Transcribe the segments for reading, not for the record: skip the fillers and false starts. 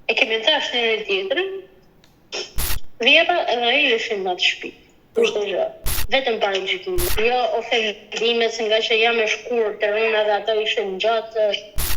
E kemi thash njëri tjetrin, Vjera edhe ai ishin në atë shtëpi. Për çdo gjë. Vetëm para gjykimit. Jo ofendime se nga që jam e shkurtër, unë edhe ato ishin gjatë.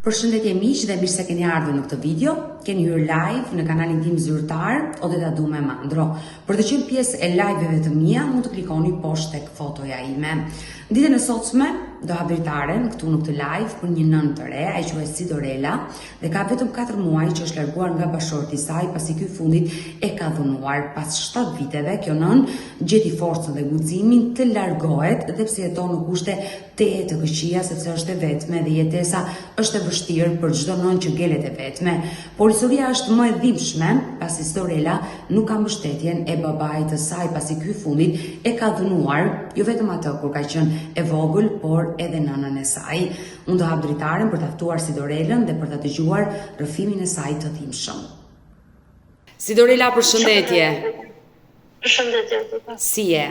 Përshëndetje miq dhe mirë se keni ardhur në këtë video. Keni hyrë live në kanalin tim zyrtar Odeta Dume Mandro. Për të qenë pjesë e live-eve të mia, mund të klikoni poshtë tek fotoja ime. Ditën e sotme do ha dritaren këtu në këtë live për një nën të re, ai quhet Sidorela dhe ka vetëm 4 muaj që është larguar nga bashorti i saj pasi ky fundit e ka dhunuar. Pas 7 viteve kjo nën gjeti forcën dhe guximin të largohet dhe pse jeton në kushte të këqija sepse është e vetme dhe jetesa është e vështirë për çdo nën që gelet e vetme. Por historia është më e dhimbshme pasi Sidorela nuk ka mbështetjen e babait të saj pasi ky fundit e ka dhunuar jo vetëm atë kur ka qenë e vogël, por edhe nënën e saj. Unë do hap dritaren për ta ftuar Sidorelën dhe për ta dëgjuar rrëfimin e saj të dhimbshëm. Sidorela, përshëndetje. Përshëndetje. Si je?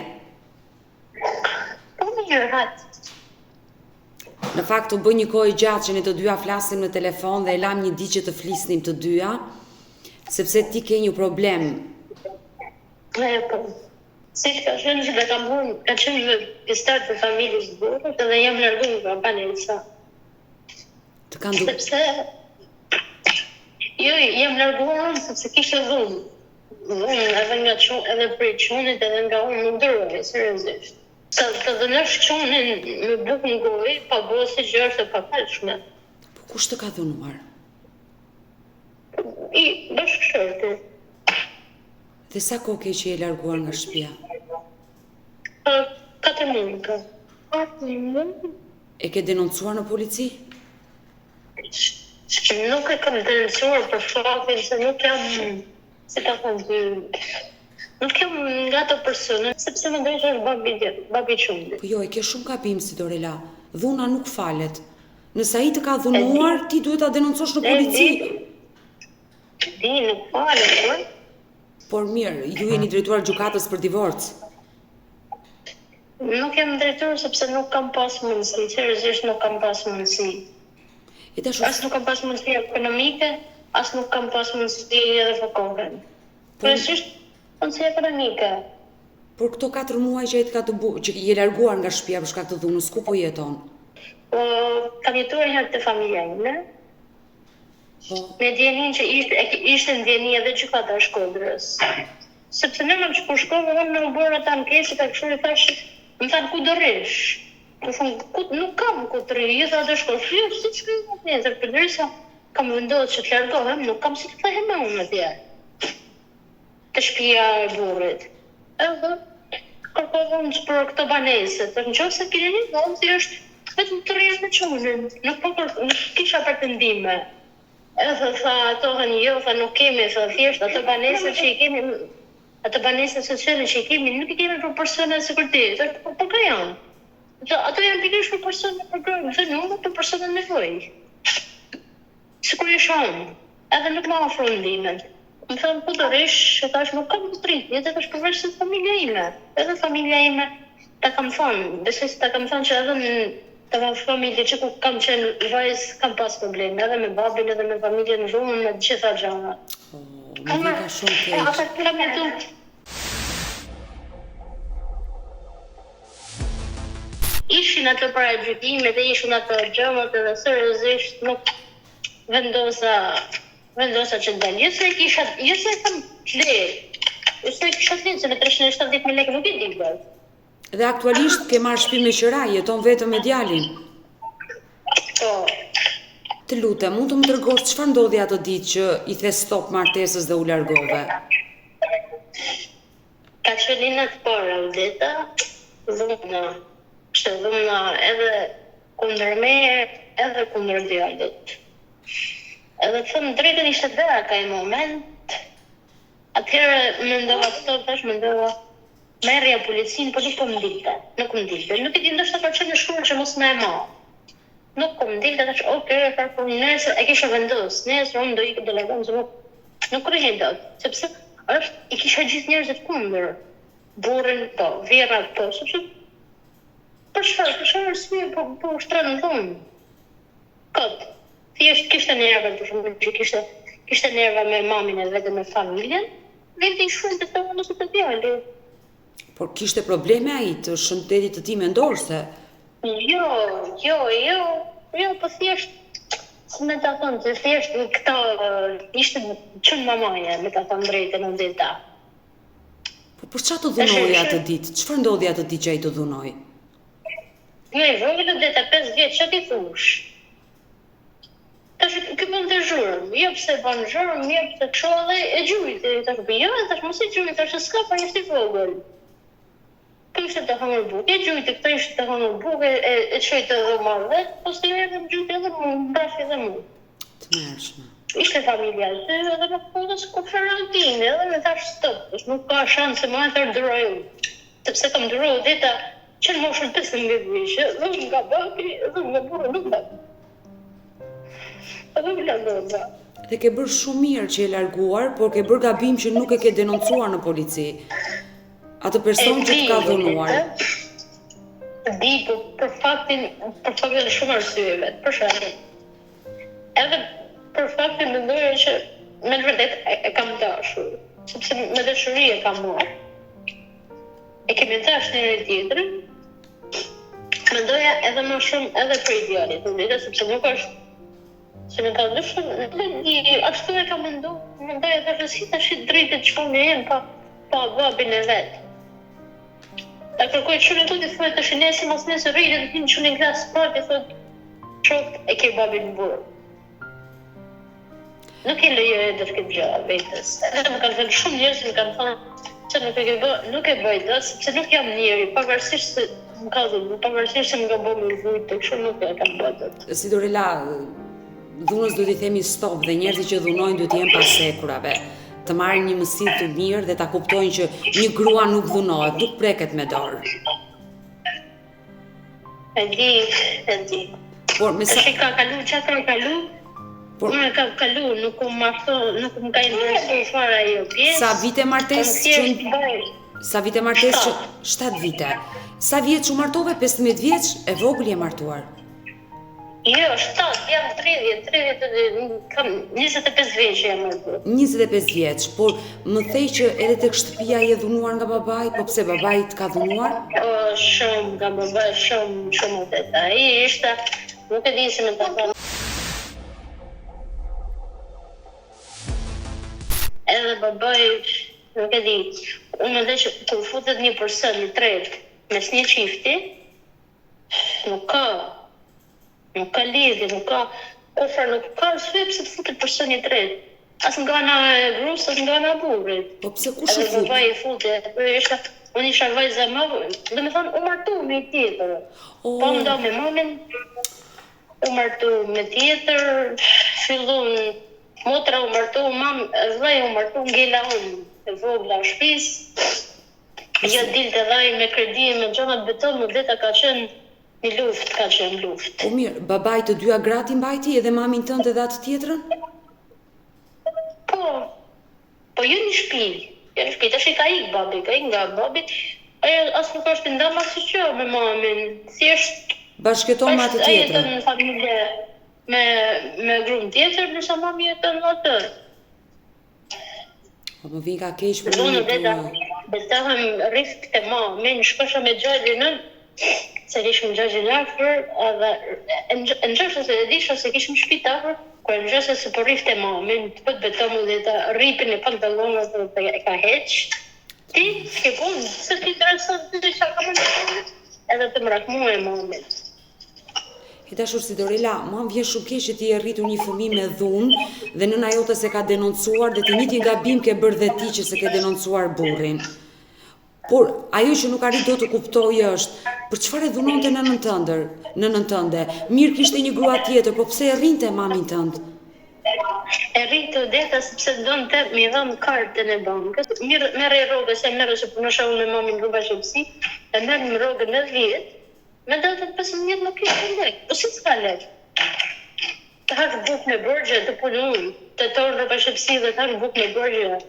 Po mirë, Në fakt u bë një kohë gjatë që ne të dyja flasim në telefon dhe e lam një ditë që të flisnim të dyja, sepse ti ke një problem. Po. Si ka qenë që ka qenë pjesëtar të familjes burrit edhe jam larguar nga banesa. Të kanë dukur. Sepse jam larguar sepse kishte dhunë. Unë edhe nga edhe prej çunit edhe nga unë nuk duroj, seriozisht. Sa të dhënësh çunin me bukë në gojë, pa bërë si gjë është e papalshme. Po kush të ka dhunuar? I bashkëshorti. Dhe sa kohë ke që je larguar nga shtëpia? 4 muaj. 4 muaj? E ke denoncuar në polici? Nuk e kam denoncuar për faktin se nuk jam, si ta thënë, nuk jam nga ato persone, sepse mendoj që është babi çundi. Po jo, e ke shumë gabim, Sidorela. Dhuna nuk falet. Nëse ai të ka dhunuar, ti duhet ta denoncosh në polici. Di, nuk falet, Por mirë, ju jeni drejtuar gjykatës për divorc. Nuk jam drejtuar sepse nuk kam pas mundësi, seriozisht nuk kam pas mundësi. As nuk kam pas mundësi ekonomike, as nuk kam pas mundësi edhe fokore. Kryesisht mundësi ekonomike. Por këto 4 muaj që je larguar nga shtëpia për shkak të dhunës, ku po jeton? Kam jetuar herë te familja ime. Me ndjenin që ishte ndjeni edhe gjykata e Shkodrës. Sepse në që kur shkova, unë në bërë atë ankesit, kështu i thash, më thanë ku do rrish? Nuk kam ku të rri, tha do shkosh, jo, si që shkoj më tjetër, përderisa kam vendosur që të largohem, nuk kam si të thehem me unë atje. Të shtëpia e burrit. Edhe kërkova unë për këto banese, të nëse keni një vonë si është vetëm të rrihet me çunin, nuk kisha pretendime. Edhe tha ato jo, tha nuk kemi, tha thjesht ato banese që i kemi, ato banese sociale që i kemi, nuk i kemi për persona e sigurtisë, po ka janë. Ato janë pikërisht për persona për grojnë, nuk për persona në nevojë. Sigurisht unë, edhe nuk ma ofron ndimen. Më thënë, ku të rish, që tash nuk kam të rrit, jetë është përveç se familja ime. Edhe familja ime, ta kam thënë, besoj se ta kam thënë që edhe në të familje që ku kam qenë vajzë, kam pas probleme, edhe me babin, edhe me familjen në dhunë, me gjitha gjana. Më vika shumë keq. Ata këra me du. Ishin ato para gjykimit dhe ishin ato gjëmat edhe seriozisht nuk vendosa që të dalë. Jo se kam flet. Jo se kisha flet se me 370.000 lekë nuk i di bërë. Dhe aktualisht ke marrë shtëpi me qira, jeton vetëm me djalin. Po. Të lutem, mund të më tregosh çfarë ndodhi ato ditë që i the stop martesës dhe u largove? Ka qenë në të para, Odeta, dhuna. Kështë dhuna edhe kundër me, edhe kundër djalit. Edhe të thëmë drejtën ishte dhera ka i moment. Atëherë mendova merrja policinë, po nuk po më dilte. Nuk i di ndoshta ka qenë në shkruar që mos më e ma. Nuk po më dilte, tash po nesër e kisha vendos. Nesër unë do ikë do largohem se nuk rrihet dot, sepse i kisha gjithë njerëzit kundër. Burrin po, vjerrat po, sepse për çfarë arsye po shtrenë dhunë. Kot. Thjesht kishte nerva, për shembull, që kishte nerva me mamin e vetë me familjen, vetë i shkruajnë të ose të djali. Por kishte probleme ai të shëndetit të tij mendor se? Jo, po thjesht si me ta thonë, se thjesht këta ishte qënë mamaja, me ta thonë drejtën në dita. Po për çfarë të dhunoi atë ditë? Çfarë ndodhi atë ditë që ai të dhunoi? Ne vogël deta 5 vjeç, çfarë ti thush? Tash ky mund të zhurm, jo pse bën zhurm, jo pse kështu e gjujt, tash po jo, tash mos e gjujt, tash s'ka pa ishte vogël. Kë ishte të hëmër bukë, e gjujtë, këto ishte të hëmër bukë, e qojtë edhe marrë dhe, po së të edhe më gjujtë edhe më, më brashi edhe më. Të mërshme. Ishte familja të edhe me kodës ku shërantine, edhe me thash stop, nuk ka shanë se ma e thërë dërojë. Sepse kam dërojë dita që në moshën 15 vishë, dhe nga babi, dhe nga burë nuk babi. Edhe më lëndë. Dhe ke bërë shumë mirë që e larguar, por ke bërë gabim që nuk e ke denoncuar në polici. Atë person që të ka dhunuar. Di, për faktin shumë arsyeve, për shembull. Edhe për faktin mendoja që me në vërtet e kam dashur, sepse me dashuri e kam marrë. E kemi dashur njëri tjetrin. Mendoja edhe më shumë edhe për idealit, sepse nuk është se në ka dëshur, ashtu e kam mendoja dhe si tash drejtet që po me jenë pa babin e vetë. Ta kërkoj shumë të thotë të shinesi mos nesë rritë të hinë shumë në klasë prapë, thotë qoftë e ke babin në burë. Nuk e lejo e dërë këtë gjë vetës. Edhe më kanë thënë shumë njerëz më kanë thënë se nuk e bëj dot, sepse nuk jam njeri, pavarësisht se më ka dhënë, pavarësisht se më ka bërë më vujtë, kështu nuk e kam bërë dot. Sidorela, dhunës duhet i themi stop dhe njerëzit që dhunojnë duhet jenë pasekurave. Të marrin një mësim të mirë dhe ta kuptojnë që një grua nuk dhunohet, nuk preket me dorë. E di. Por me sa ka kalu, çka ka kalu? Unë ka kalu, nuk më ka interesuar fare ajo pjesë. Sa vite martesë Sa vite martesë që 7 vite. Sa vjeç u martove? 15 vjeç? E vogël je martuar. Jo, 7, jam 30, kam 25 vjeç jam martuar. 25 vjeç, por më thej që edhe tek shtëpia je dhunuar nga babai, po pse babai të ka dhunuar? Shumë nga babai, shumë veta. Ai ishte, nuk e di se më ta thonë. Edhe babai, nuk e di, unë mendoj që kur futet një person i tretë mes një çifti, nuk ka lidhje, nuk ka arsye pse të futet personi i tretë. As nga ana e gruas, as nga ana e burrit. Po pse kush e fut? Babai e futet, unë isha vajza më, domethënë u martu me tjetër. Po nda me mamin, u martu me tjetër, fillon motra u martu, vllai u martu ngela unë, e vogla në shtëpisë. Jo dilte dhaj me kredi, me gjonat beton, më veta ka qenë një luftë, ka qenë luftë. Po mirë, babai të dyja gratë mbajti edhe mamin tënde edhe atë tjetrën? Po jo një shtëpi, tash ka ik babi, ka ik nga babi. Ajo as nuk është ndam as që me mamin, thjesht bashkëton me atë tjetrën. Ai jeton në familje me gruan tjetër, ndërsa mami jeton atë. Po më vjen ka keq për Unë një betohem risk të mamin, shkosha me gjallin se kishim gjallin afër, edhe nxosha se e disha se kishim shtëpi afër, kur nxosha se po rrifte mamin, të pëtë betom dhe të rripin e pantallonat dhe e ka heq. Ti, s'ke punë, se ti intereson të që ka më edhe të më rakmu e mamin. E dashur Sidorela, mua më vjen shumë keq që ti e rritur një fëmijë me dhunë dhe nëna jote se ka denoncuar dhe ti njëjtin gabim ke bërë dhe ti që se ke denoncuar burrin. Por ajo që nuk arrit do të kuptoj është për çfarë e dhunonte nënën tënde? Mirë kishte një grua tjetër, po pse e rrinte mamin tënd? E rritë deta sepse donte mi dhënë kartën e bankës. Merre rrogës, e merre se punosha unë me mamin në bashkësi, e merr në rrogën me 10. Me datën 15 nuk kishte lek, po si s'ka lek? Të hash buk me borxhe të punon, të torë në bashkësi dhe të hash buk me borxhe.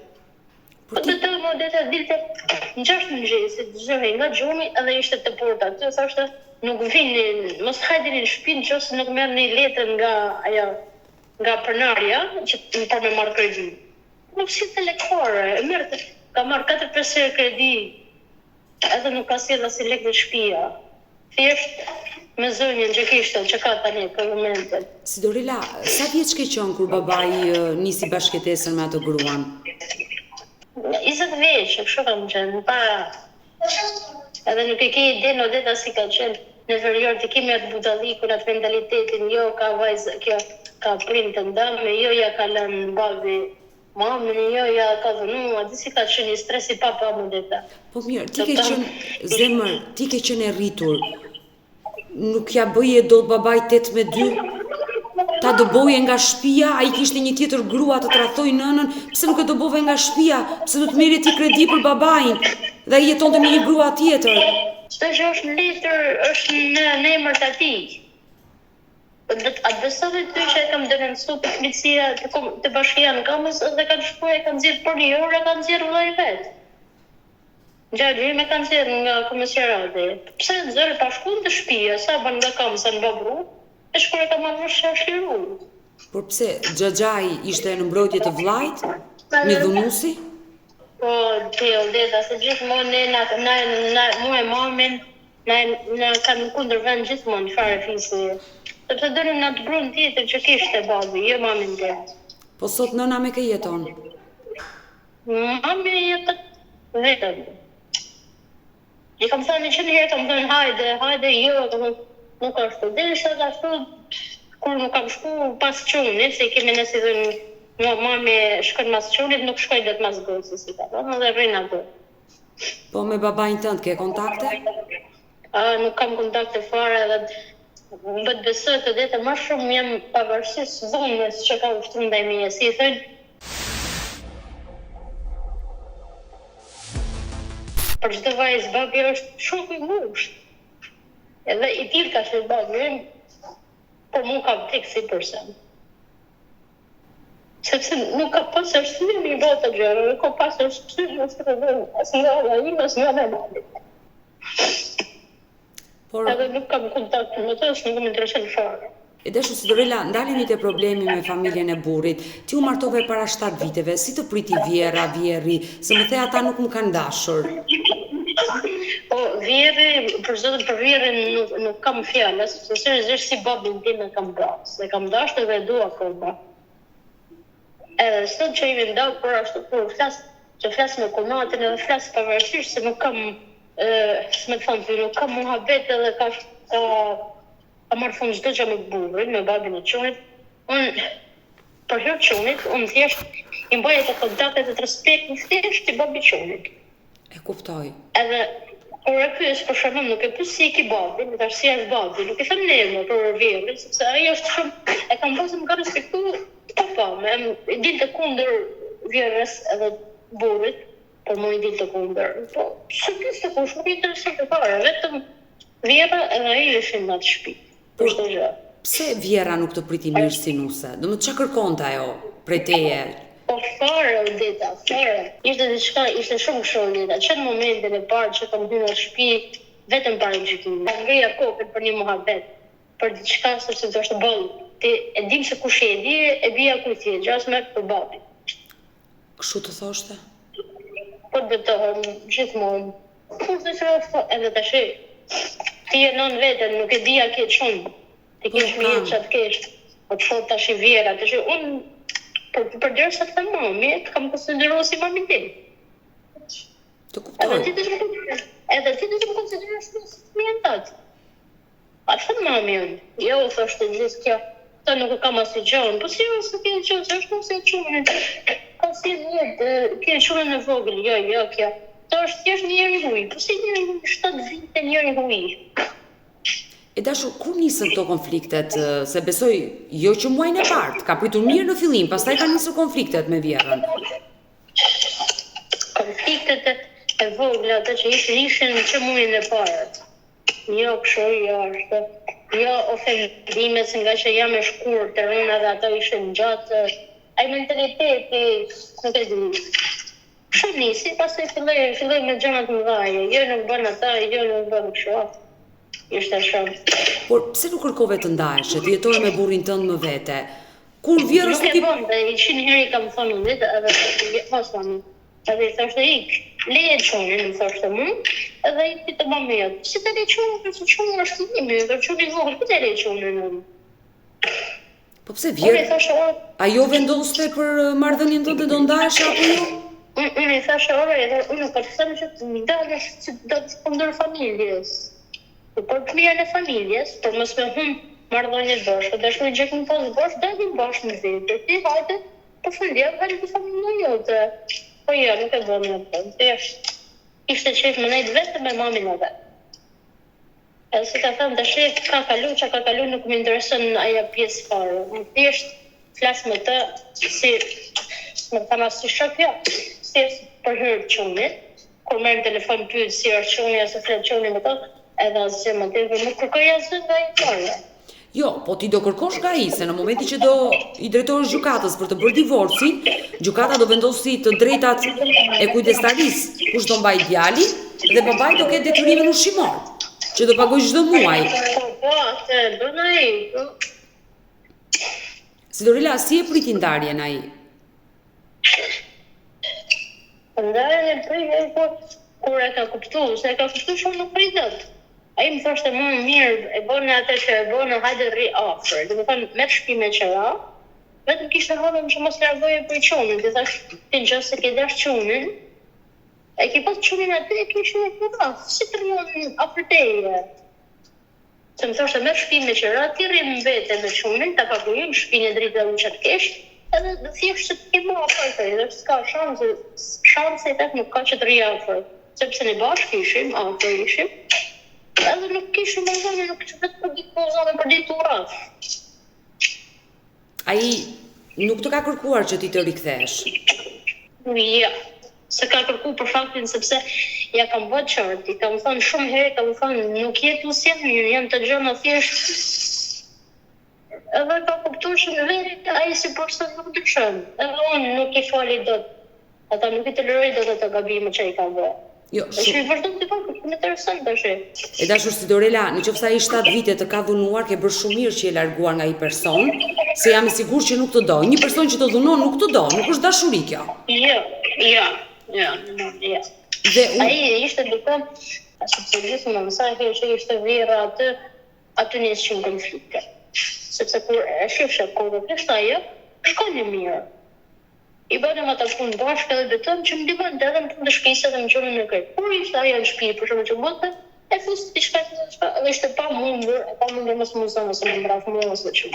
Po të të më deta dilte në 6 mëngjesit, zëhej nga gjumi edhe ishte të porta. Të thashtë nuk vini, mos hajdini në shtëpi nëse nuk merrni letër nga ajo nga pronarja që për me marrë kredi. Nuk si të lekore, ka marrë 4-5 herë kredi, edhe nuk ka sjellë as lek në shtëpia. Thjesht me zonjën që kishte, që ka tani për momentin. Sidorila, sa vjeç ke qenë kur babai nisi bashkëtesën me atë gruan? 20 vjeç, kështu kam qenë, para. Edhe nuk e ke ide në deta si ka qenë në verior të kemi atë budallikun, atë mentalitetin, jo ka vajzë, kjo ka prind të ndame, jo ja ka lënë babi mamën, jo ja ka dhënuar, di si ka qenë i stresi papa më deta. Po mirë, ti ke qenë zemër, ti ke qenë e rritur. Nuk ja bëje dot babai 8-2? Ta doboje nga shtëpia, ai kishte një tjetër grua të tradhoi nënën, pse nuk e dobove nga shtëpia? Pse do të merrje ti kredi për babain? Dhe ai jetonte me një grua tjetër. Çdo gjë është në letër, është në emër të atij. A besove ty që e kam denoncuar për policia të bashkia në Kamës dhe kanë shkuar e kanë nxjerrë për një orë, kanë nxjerrë vllai vet. Gjatë me kanë nxjerrë nga komisariati. Pse nxjerrë pa shkuar në shtëpi, sa ban nga Kamësa në Babru, e shkuar e ka marrë shliru. Por pse xhaxhai ishte në mbrojtje të vllajt? Mi dhunusi? Po, Deta, se gjithmonë mu e mamin, na kanë kundërvend gjithmonë fare fisi. Sepse dënim në atë gruan tjetër që kishte babi, jo mamin dhe. Po sot nëna me kë jeton? Mami jeton vetëm. I kam thënë që një herë kam thënë hajde, jo, nuk ashtu. Dhe ishte ashtu, kur nuk kam shku pas qunit, se i kemi nësi dhe nga mami shkën mas qunit, nuk shkoj dhe të mas gocës, si ka thonë, dhe rrinë atë. Po me babain tënd ke kontakte? Nuk kam kontakte fare edhe më besoj të dete më shumë jam pavarësisht zonës që ka ushtruar ndaj meje, si i thënë. Për çdo vajzë babi është shumë i ngushtë. Edhe i tillë ka qenë babi, por mua ka vdek si person. Sepse nuk ka pas arsye mi bota gjëra, nuk ka pas arsye as nga ai, as nga mami. Por edhe nuk kam kontakt me të, nuk më intereson fare. E deshu Sidorila, ndalemi te problemi me familjen e burrit. Ti u martove para 7 viteve, si të priti vjerri, se më the ata nuk më kanë dashur. Po, vjerri, për zotin për vjerrin nuk kam fjalë, sepse seriozisht si babin tim e kam dashur, e kam dashur dhe e dua akoma. Edhe sot që jemi ndau për ashtu kur flas me konatin edhe flas pavarësisht se nuk kam s'me të thonë, nuk kam muhabet edhe ka marrë fund çdo gjë me burrin, me babin e qunit. Unë për hir qunit, unë thjesht i mbaj ato kontaktet e respektit thjesht i babi qunit. E kuptoj. Edhe kur e pyes për shkakun nuk e pyes si e ki babin, tash si është babi, nuk e them ne për vjerrin, sepse ai është shumë e kam pasur më ka respektuar papa, i dilte kundër vjerrës edhe burrit, por më i dilte kundër. Po, s'është të kush, nuk i intereson të fare, vetëm vjera edhe ai ishin në atë shtëpi. Për çdo gjë. Pse vjera nuk të priti mirë si nuse? Do më çka kërkonte ajo prej teje? Po fare, Deta, fare. Ishte shumë kështu, që në momentin e parë që kam hyrë në shtëpi, vetëm para gjykimit. Ngreja kokën për një muhabet, për diçka sepse do të bëj. Ti e dim se kush e di, e bia kujtje, gjasme për babin. Kështu të thoshte? Po betohem gjithmonë. Kur të shofë edhe tash. Ti e nën veten, nuk e di a ke shumë. Ti ke fëmijë çat kesh. Po të thot tash vjera, tash unë përderisa të mami, të kam konsideruar si mamin tim. Të kuptoj. Edhe ti do të më konsiderosh si fëmijën tënd. A thot mami unë, jo thoshte gjithë kjo, ta nuk e kam asnjë gjë, po si ose ke gjë, është mos e çunë. Ka si jetë, ke shumë në vogël, jo kjo. To është thjesht një njeri huj, po si njeri huj, 7 vite njeri huj. E dashur, kur nisën këto konfliktet, se besoj jo që muajin e parë, ka pritur mirë në fillim, pastaj ka nisur konfliktet me vjerrën. Konfliktet e vogla, ato që ishin që muajin e parë. Jo kështu, jo ashtu. Jo ofendime, se nga që jam e shkurtër, unë edhe ato ishin gjatë. Ai mentaliteti, nuk e di. Shumë nisi, pastaj filloi me gjëra të mëdha. Jo nuk bën ata, jo nuk bën kështu. Ishte shumë. Por pse nuk kërkove të ndahesh, të jetoje me burrin tënd më vete? Kur vjerës nuk e bën, dhe 100 herë i kam thonë unë, edhe mos mami. Edhe i thoshte ik, leje çonin, më thoshte mu, edhe i të mamijat. Si të le çonin, për që çonin është njëmi, dhe çonin vogël, ku të le çonin unë? Po pse vjerë? Ajo vendoste për marrëdhënien tënde do ndahesh apo jo? Unë i thashe ore, edhe unë për të thënë që të një dalësh që do të kundër familjes. Për të mirën e familjes, për mos me humë marrëdhëniet bashkë, dashuri gjekën pas bashkë, dalim bashkë në vetë. Ti hajde, po fundja hajde të familja jote. Po jo, nuk e bëmë në të thjesht. Ishte qef më nejtë vetë me mamin e vetë. Edhe si ka thënë, dashuri ka kalu, nuk më interesën aja pjesë farë. Më thjesht, flas me të, si më thana si shokja, si për hyrë qunit, kur merë në telefon pyet si është quni, ose flet quni me të, edhe asgjë më të nuk kërkoj asgjë nga i parë. Jo, po ti do kërkosh nga i, se në momenti që do i drejtohesh gjykatës për të bërë divorcin, gjykata do vendosi të drejtat e kujdestarisë, kush do mbaj djali dhe babai do ketë detyrimin ushqimor, që do pagoj çdo muaj. Po, atë bën ai. Sidorila, si e priti ndarjen ai? Ndarjen e priti kur e ka kuptuar, se e ka kuptuar shumë nuk pritet. Ai më thoshte më mirë e bënë atë që e bënë, hajde rri afër. Do të thonë me shtëpi me qira, vetëm kishte hapur që mos largoje për çonin. Ti thash, ti nëse ke dash çonin, e ke pas çonin aty e kishe e rraf, si të rrion afër teje. Se më thoshte me shtëpi me qira, ti rri në vete me çonin, ta paguajmë shtëpinë e drejtë dhe çat kesh, edhe do thjesht të ke më afër te, dhe s'ka shanse tek nuk ka që të rri afër, sepse ne bashkë ishim, afër ishim. Edhe nuk kishim më zonë, nuk që vetë për ditë pozave për ditë urat. Ai nuk të ka kërkuar që ti të rikthesh? Ja, se ka kërku për faktin sepse ja kam bërë qartë, i kam thënë shumë herë, kam thënë nuk jetu si janë të gjëna thjesht. Edhe ka kuptuar që në verit ai si person nuk dëshën. Edhe unë nuk i fali dot. Ata nuk i toleroj dot ato gabime që i ka bërë. Jo, është i vërtet të pak, shumë interesant tash. E dashur Sidorela, nëse ai 7 vite të ka dhunuar, ke bërë shumë mirë që je larguar nga ai person, se jam i sigurt që nuk të do. Një person që të dhunon nuk të do, nuk është dashuri kjo. Jo. Dhe ai ishte duke, sepse gjithmonë më sa herë që ishte vjerra aty nishin konflikte. Sepse kur e shifshe kur do të ishte ajo, shkoni mirë. I bënëm ata punë bashkë edhe betëm që më ndihmon edhe në punë të shtëpisë edhe në gjërin e këtij. Kur ishte ajo në shtëpi, për shembull që bote, e fusti diçka edhe ishte pa mundur mos më zonë ose më mbraf mua ose çu.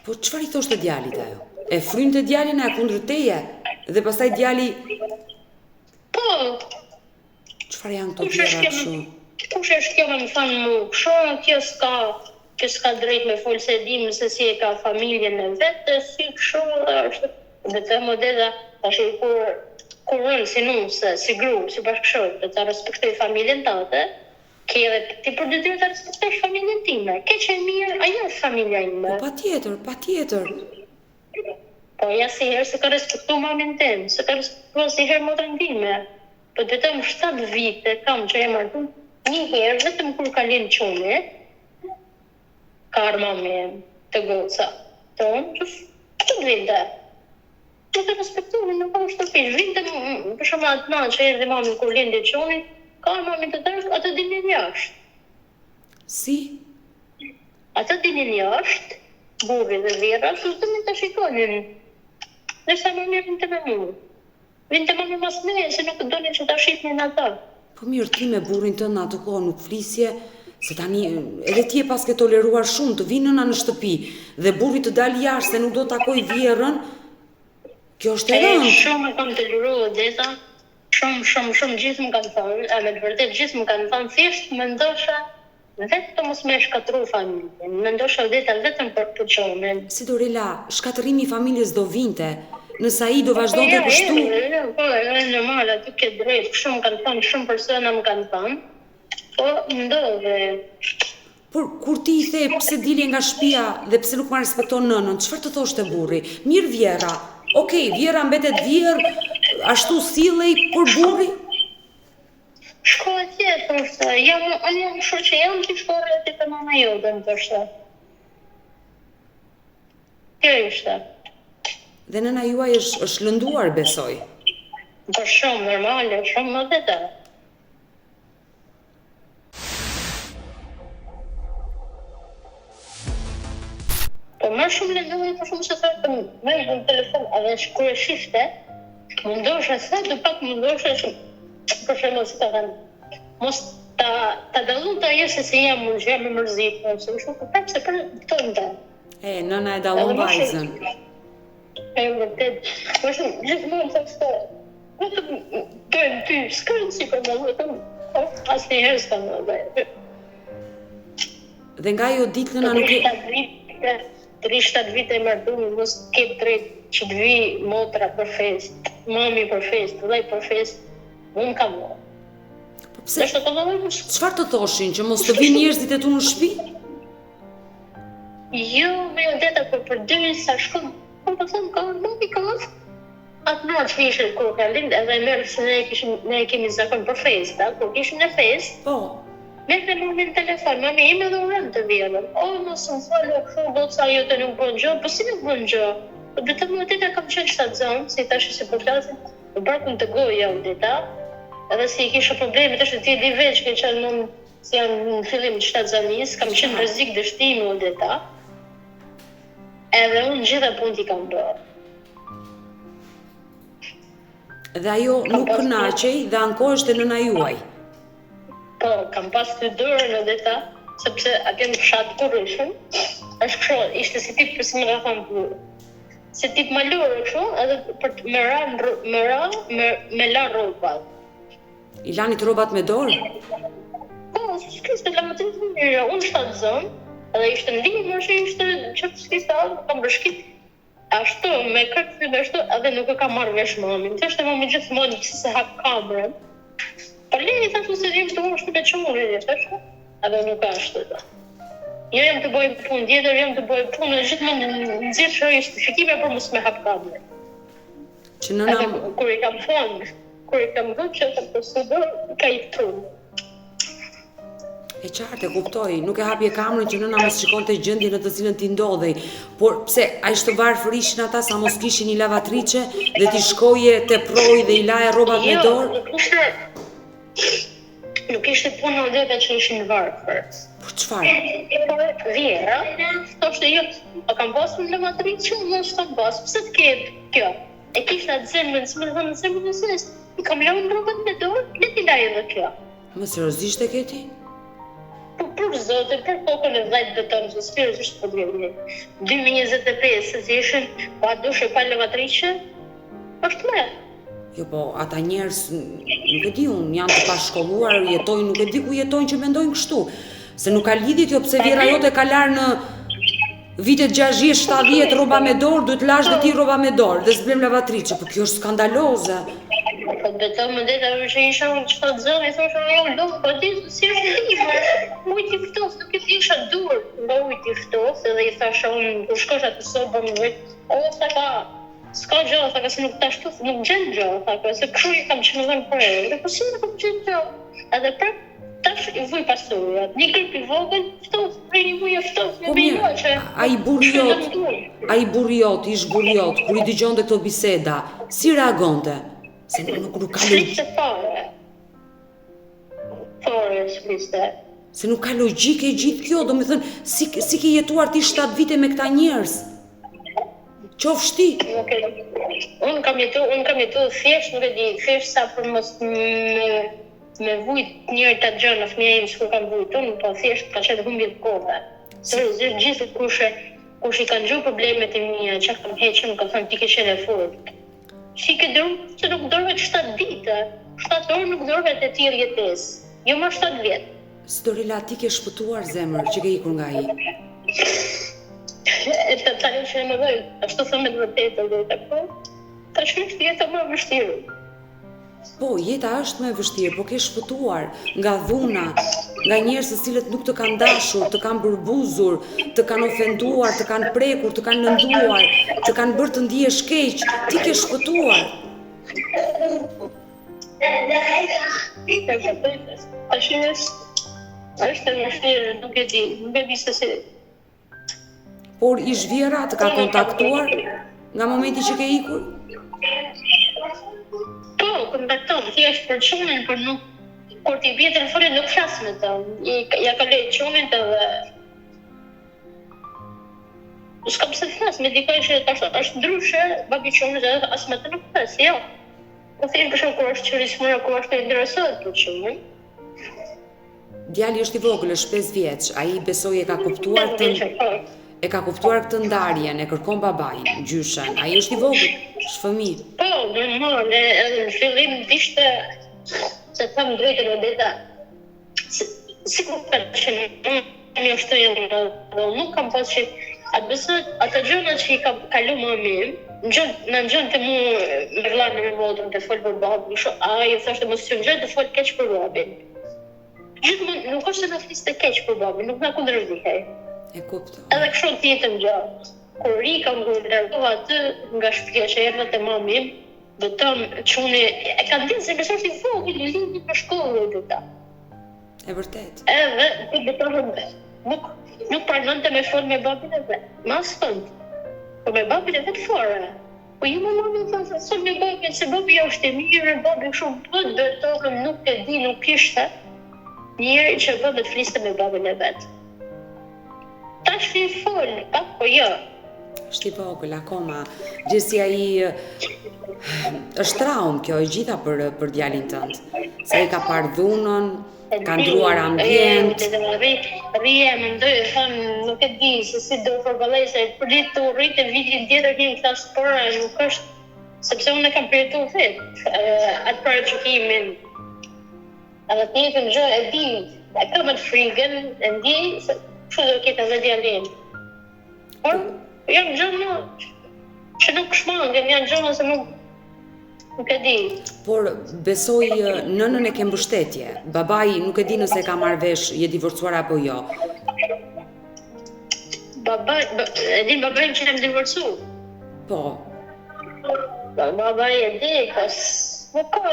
Po çfarë i thoshte djalit ajo? E frynte djalin e kundër teje dhe pastaj djali Po. Çfarë janë këto gjëra kështu? Kush është kjo më thon mua, kjo s'ka drejt me fol se dim se si e ka familjen e vet, si kështu është. Dhe të modela, tash kur unë si nuse, si gru, si bashkëshortë, dhe të respektoj familjen tate, ke edhe ti për detyrë të respektosh familjen time. Ke që e mirë, ajo është familja ime. Patjetër. Po ja si herë se ka respektu mamin tim, se ka respektu si herë motrën time. Po vetëm 7 vite kam që e martu një herë, vetëm kur ka linë quni, ka arë mamin të goca. Të unë, që të vinte. Nuk e respektuar, nuk ka shtëpi. Vinte për shembull atë natë që erdhi mami kur lindi çoni, ka mamin të tërë, atë dinin jashtë. Si? Atë dinin jashtë, burri dhe vjerra, të të shikonin. Nërsa mami vinte me mua. Vinte mami mas me, se nuk donin që ta shihnin ata. Po mirë, ti me burrin tënd në atë kohë nuk flisje, se tani edhe ti e pas ke toleruar shumë të vinë nëna në shtëpi dhe burri të dalë jashtë se nuk do takoj vjerrën. Kjo është e rëndë. Shumë e kam toleruar Odeta. Shumë gjithë më kanë thënë, a me të vërtet gjithë më kanë thënë, thjesht mendosha vetëm mos më shkatërroj familjen. Mendosha Odeta vetëm për të çonin. Sidorela, shkatërrimi i familjes do vinte, nëse ai do vazhdonte kështu. Po, është normal, aty ke drejt. Shumë kanë thënë, shumë persona më kanë thënë. Po, ndodhe. Por kur ti i the pse dilje nga shtëpia dhe pse nuk ma respekton nënën, çfarë të thoshte burri? Mirë vjera. Okej, vjera mbetet vjerë, ashtu sillej për burri? Shko atje, thoshte, unë jam shoqe, jam që shkore aty të mama jote, më thoshte. Kjo ishte. Dhe nëna juaj është lënduar, besoj. Për shumë normale, shumë më dhe ta. Po më shumë lënduar, për shumë se thërë me në telefon, edhe kur e shifte, mundosha se, do pak mundosha që, për shumë se të thënë, mos ta dallu të ajo se jam unë, që jam e mërzit, se më shumë për prapë se për tonë ta. Nëna e dallon vajzën. E vërtet, më shumë, gjithmonë të kështë, vetëm dojmë ty, s'kërën si për më vetëm, asë një herë s'ka më dhe. Dhe nga jo ditë nëna nuk e... 3-7 vite e martuar, mos ketë drejt që të vi motra për fest, mami për fest, vllai për fest, unë kam mo. Po pse? Çfarë të thoshin, që mos të vinë njerëzit e tu në shtëpi? Jo, me ndeta për dy sa shkon, po të them ka mami ka. Atë natë që ishte kur ka lind, edhe merr se ne kemi zakon për festa, kur kishim në fest. Po. Merë në telefon, mami ime dhe urem të vjerën. Mos më falë, kështu do të sa jote nuk bën gjë, po si nuk bën gjë? Dhe të më dita kam qenë shtatëzon, si tash si po flasin, më brakun të goja u dita, edhe si i kisha probleme, tash ti e di veç, që qenë mund, si janë në fillim të shtatëzonis, kam qenë rrezik dështimi u dita, edhe unë gjitha punë ti kam bërë. Dhe ajo nuk kënaqej dhe anko është e nëna juaj. Po, kam pas të dorën edhe ta, sepse atë në fshat kur ishëm, është kështu, ishte si tip përsi më ka thënë, si tip malore kështu, edhe për të me la rrobat. I lanit rrobat me dorë? Po, s'kishte la më të mirë, unë shtatzon, edhe ishte ndihmë, ishte çfarë s'kishte ardhur, kam bërshkit. Ashtu, me kërkë me ashtu, edhe nuk e ka marrë vesh mamin. Thashtë mami gjithmonë se hap kamerën. Por lejë thashtu se jam të ushtë me qëmurë, thashtë, edhe nuk ashtu da. Jo jam të bëj punë tjetër, jam të bëj punë, gjithmonë nëzirë që ishte fikime për mos me hap kamerën. Që nëna... Edhe kur i kam thonë, kur i kam dhënë që të përstudor, ka i trunë. E qartë, e kuptoj, nuk e hapje kamerën që nëna mos shikon të gjendje në të cilën ti ndodhej, por pse, a ishte varfër ishin ata sa mos kishin një lavatrice dhe ti shkoje te proj dhe i laje rrobat me dorë? Nuk ishte punë në dheta që ishin varfër. Por çfarë? Vjera, thoshte jo, a kam pasur në lavatrice, mos kam pasur, pse të ketë kjo? E kishte atë zemrën, si më thënë zemrën e ses, i kam lanë rrobat me dorë, le t'i lajë edhe kjo. Më seriozisht e ke ti? Për zote, për kokën e 10 beton, që seriozisht po dhjeni. 2025, se ishin, pa dushe pa lavatrice, është me. Jo, po, ata njerëz, nuk e di unë, janë të pashkolluar, jetojnë, nuk e di ku jetojnë që mendojnë kështu. Se nuk ka lidhje kjo pse vjera jote ka larë në vitet 60-70 rroba me dorë, duhet lash dhe ti rroba me dorë, dhe s'blem lavatrice, po kjo është skandaloze. Po beton më deta që isha unë që të zënë, i thosha jo, do, po ti si është libër, ujt i ftof, nuk e isha dur, nga ujt i ftof, edhe i thasha unë, ku shkosh atë sobë më vetë, thaka, s'ka gjë, thaka se nuk të ashtu, nuk gjenë gjë, thaka, se këshu i kam që në dhenë për e, dhe po si nuk kam gjenë gjë, edhe për tash i vuj pasurujat, një grip i vogël, ftof, prej një vuj e ftof, në bejnë që... A i burriot, ish burriot, kur i dëgjonte këto biseda, si reagonte? Se nuk ka logjike fare. Fare, s'fliste. Se nuk ka logjike gjithë kjo, do me thënë, si ke jetuar ti 7 vite me këta njerëz? Qofsh ti? Unë kam jetu thjesht, nuk e di, thjesht sa për mos me vujt njërë të gjënë në fëmija im s'ku kam vujt unë, po thjesht ka qenë humbje të kohë. Se gjithë kush i kanë gjuhë problemet e mija, që kam heqën, ka thënë ti ke qenë e fort. Si ke dërë, që nuk dërëve të 7 vite, 7 orë nuk dërëve të tjërë jetes, jo më 7 vjetë. Si Dorila, ti ke shpëtuar zemër që ke ikur nga i? E të tani që e më dhejë, ashtu thëmë të vërtetë dhe të po, ta që është jetë më vështirë. Po, jeta është më vështirë, po ke shpëtuar nga dhuna, nga njerëz të cilët nuk të kanë dashur, të kanë bërbuzur, të kanë ofenduar, të kanë prekur, të kanë lënduar, të kanë bërë të ndihesh keq, ti ke shpëtuar. Është e vështirë, nuk e di se si. Por ish Vjera të ka kontaktuar nga momenti që ke ikur? Po, kontakton, thjesht për çunin, për nuk kur t'i bie telefoni nuk flas me të. Ja kaloj çunin edhe s'kam pse të flas, me dikaj që është ndryshe, babi çunit edhe as me të nuk flas, jo. Po thjesht për shkak kur është qërismëra, kur është interesuar për çunin. Djali është i vogël, është 5 vjeç, ai besoj e ka kuptuar këtë ndarjen, e kërkon babain, gjyshen. Ai është i vogël, është fëmijë. Po, normal, edhe në fillim ishte se them drejtën e deta. Sikur që një shtoj edhe nuk kam pas që atë besoj, atë gjëna që i kam kalu më mirë, në gjënë të mu me vllain me motrën të folë për babin, ai thashtë mos që në gjënë të folë keq për babin. Gjithmonë nuk është se na fliste keq për babin, nuk na kundërdihej. E kuptoj. Edhe kështu tjetër gjë. Kur rika më largova aty nga shtëpia që erdha te mami, vetëm çuni e ka ditë se është i vogël, i lindi për shkollë vetë. E vërtet. Edhe ti vetëm nuk pranonte me fol me babin e vet. Mas fund. Po me babin e vet fare. Po ju më mami thosë se me babin, se babi është i mirë, babi shumë bët, vetëm nuk e di, nuk kishte njëri që babi të fliste me babin e vet. Tash i fol, po jo. Është i vogël akoma. Gjithsesi ai është traum kjo e gjitha për djalin tënd. Se ai ka parë dhunën, ka ndruar ambient. Rria mendoj, them, nuk e di se si do përballoj se prit të rritë vitin tjetër në klasë parë, nuk është sepse unë kam përjetuar atë paraqytimin. Edhe tjetër gjë e di, e kam atë frikën, e di se kështu do ketë edhe djalin. Por janë gjëra që nuk shmangen, janë gjëra se nuk e di. Por besoj nënën e ke mbështetje. Babai nuk e di nëse ka marrë vesh, je divorcuar apo jo. E di babain që jam divorcu. Po. Babai e di, nuk ka,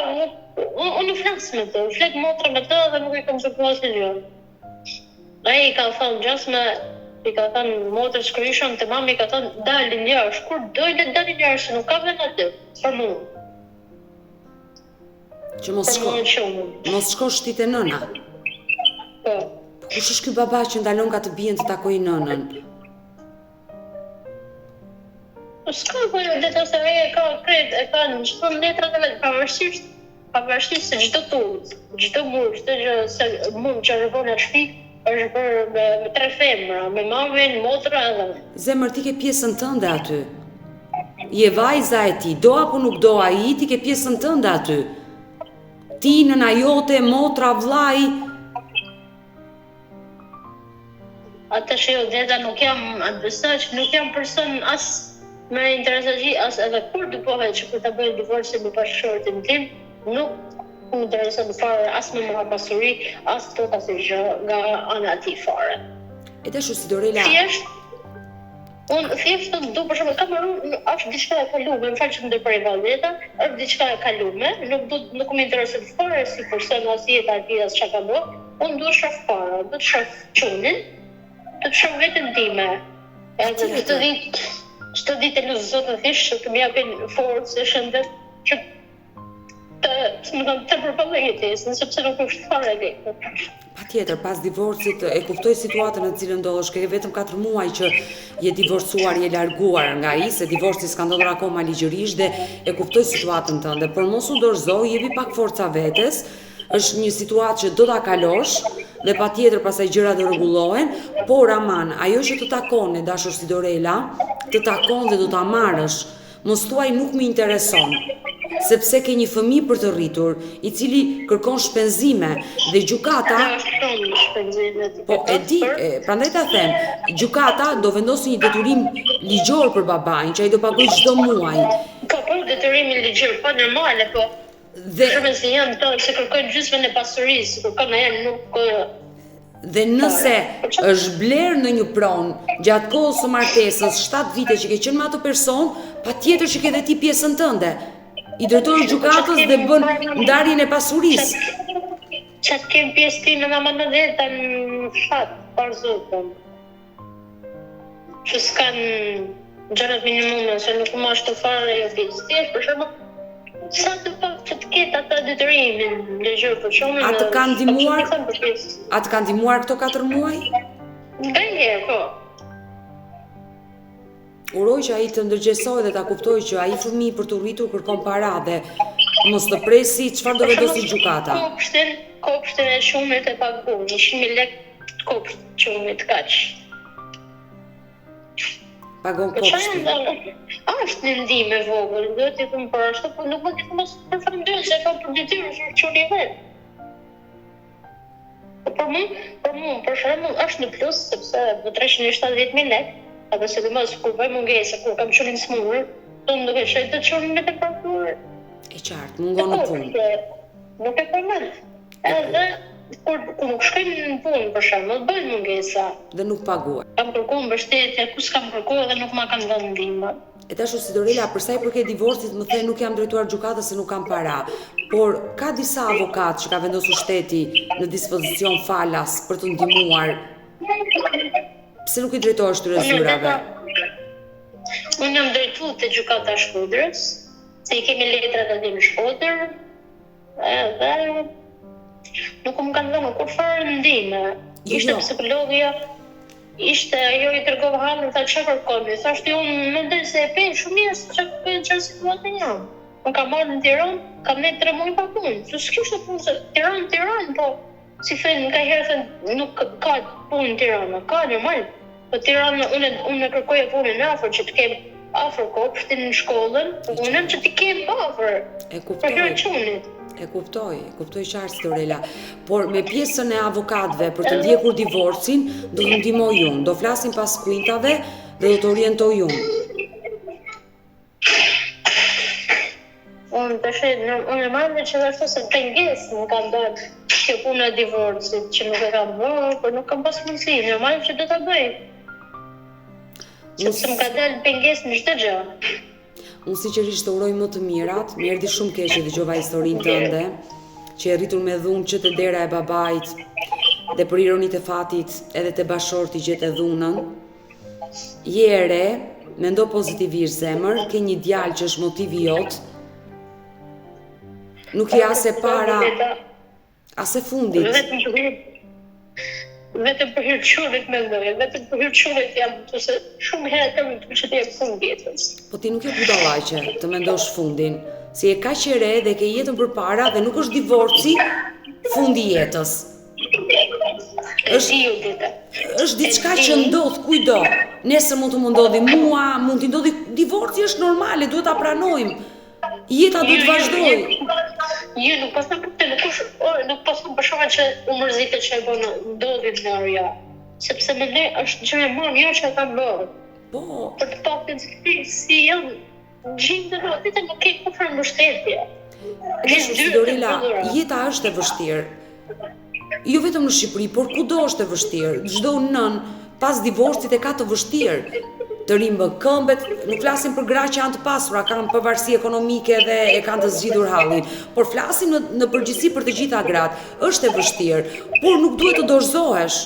unë nuk flas me të, flet motra me të dhe nuk e kam shkuar asnjë gjë. Ai ka thënë gjasme, i ka thënë motrës kryshën të mami, ka thënë dalin jashtë, kur dojnë dalin jashtë, nuk ka vend aty, për mu. Që mos shkosh ti te nëna. Po. Kush është ky baba që ndalon ka të bien të takojë nënën? S'ka po jo deta se ai e ka kret, e ka në çdo letrat e vet, pavarësisht se çdo turp, çdo burr, çdo gjë se mund që rrobon në shtëpi është bërë me 3 femra, me mamin, motra edhe. Zemër, ti ke pjesën tënde aty. Je vajza e ti, do apo nuk do ai, ti ke pjesën tënde aty. Ti, nëna jote, motra, vllai. Atë që jo deta nuk jam atë besoj, nuk jam person as me interesaji, as edhe kur të pohet që kur ta bëj divorcin me bashkëshortin tim, nuk më intereson fare as me marrë pasuri, as tot asnjë gjë nga ana e tij fare. E tash si Dorela. Unë thjesht do për shembull kam marrë, është diçka e kaluar, më fal që më ndërprej vallëta, është diçka e kaluar, nuk më intereson fare si person as jeta e tij as çka ka bërë. Unë do të shoh fare, do të shoh çunin, do të shoh veten time. Edhe çdo ditë lut Zotin thjesht që të më japin forcë, shëndet që të përballoj jetës, sepse nuk është fare lehtë. Patjetër, pas divorcit e kuptoj situatën në cilën ndodhesh, ke vetëm 4 muaj që je divorcuar, je larguar nga ai, se divorci s'ka ndodhur akoma ligjërisht dhe e kuptoj situatën tënde, por mos u dorëzo, jepi pak forca vetes. Është një situatë që do ta kalosh dhe patjetër pastaj gjërat do rregullohen, por aman, ajo që të takon e dashur si Dorela, të takon dhe do ta marrësh. Mos thuaj nuk më intereson. Sepse ke një fëmijë për të rritur, i cili kërkon shpenzime dhe gjykata. Po e di, prandaj ta them, gjykata do vendosë një detyrim ligjor për babain, që ai do pagojë çdo muaj. Po detyrimi ligjor, po normale, po. Dhe se janë to që kërkojnë gjysmën e pasurisë, kërkon ai nuk. Dhe nëse është bler në një pronë gjatë kohës së martesës 7 vite që ke qenë me atë person, patjetër që ke dhe ti pjesën tënde. I drejton gjykatës dhe bën ndarjen e pasurisë. Çat kem pjesë time në amandet në fat, par zotën. që s'kan gjërat minimume, se nuk më ashtu fare jo biznes, për shembull, sa të pak që të ketë ata detyrimin në gjë për shembull. A të kanë ndihmuar këto 4 muaj? Nganjëherë, po. Uroj që ai të ndërgjegjësoj dhe ta kuptoj që ai fëmijë për të rritur kërkon para dhe mos të presi çfarë do vendosi gjykata. Kopshtin e shumit e pagun, 100.000 lekë kopsht shumit kaq. Pagon kopshtin. Është një ndihmë e vogël, do të them për ashtu, por nuk mund të mos përfundoj se ka për detyrë që çoni vet. Për shembull, është në plus sepse do 370.000 lekë. Apo se dhe mos kur bëj mungesë, kur kam qenë në smurë, unë nuk e shoj të çonin në temperaturë. E qartë, mungon në punë. Nuk e përmend. Edhe kur nuk shkojnë në punë, për shembull, bëjnë mungesa. Dhe nuk paguaj. Kam kërkuar mbështetje, ku s'kam kërkuar dhe nuk ma kanë dhënë ndihmë. E tash Sidorela, për sa i përket divorcit, më the nuk jam drejtuar gjykatës se nuk kam para. Por ka disa avokatë që ka vendosur shteti në dispozicion falas për të ndihmuar. Pse nuk i drejtohesh këtyre zyrave? Unë jam drejtuar te gjykata e Shkodrës, se i kemi letrat aty në Shkodër, edhe nuk më kanë dhënë kur fare ndihmë. Ishte psikologja, ishte ajo i tregova halën, tha çfarë kërkoni? Thashë unë mendoj se e pe shumë mirë se çfarë situatë jam. Unë kam marrë në Tiranë, kam ne 3 muaj pa punë. S'kishte punë se Tiranë, po si thënë ka herë thënë nuk ka punë në Tiranë, ka normal. Po Tiranë unë kërkoja punën afër që të kem afër kopshtin në shkollën, punën që të kem afër. E kuptoj qartë Sidorela. Por me pjesën e avokatëve për të ndjekur divorcin, do të ndihmoj unë, do flasim pas kuintave dhe do të orientoj unë. Unë e marrë që dhe ashtu se pengesë më kanë dhënë kjo punë e divorcit, që nuk e kam bërë, por nuk kam pas mundësi, normal që do ta bëj. Sepse më ka dalë pengesë në çdo gjë. Unë sinqerisht të uroj më të mirat, më erdhi shumë keq që dëgjova historinë tënde, që e rritur me dhunë që te dera e babait, dhe për ironitë e fatit edhe te bashorti gjete dhunën. Je e re, mendo pozitivisht zemër, ke një djalë që është motivi jot. Nuk i as e para, as e fundit. Vetëm për hir të çunit mendoj, vetëm për hir të çunit jam, se shumë herë kam që të jap fund jetës. Po ti nuk je budallaqe të mendosh fundin, si e kaq e re dhe ke jetën përpara dhe nuk është divorci fundi i jetës. Është diçka që ndodh kujdo. Nesër mund të më ndodhi mua, mund të ndodhi divorci, është normale, duhet ta pranojmë. Jeta duhet vazhdoj. Nuk pasam për shumë që u mërzitet që e bënë ndodhit në arja. Sepse me ne është gjë e më mirë që e kam bërë. Po. Për të pakën si janë gjimë dhe rëtit e nuk ke kufër mbështetje. Sidorela, jeta është e vështirë. Jo vetëm në Shqipëri, por kudo është e vështirë. Çdo nën pas divorcit e ka të vështirë. Të rimbë këmbet, nuk flasim për gra që janë të pasura, kanë pavarësi ekonomike dhe e kanë të zgjidhur hallin, por flasim në përgjithësi për të gjitha gratë. Është e vështirë, por nuk duhet të dorëzohesh.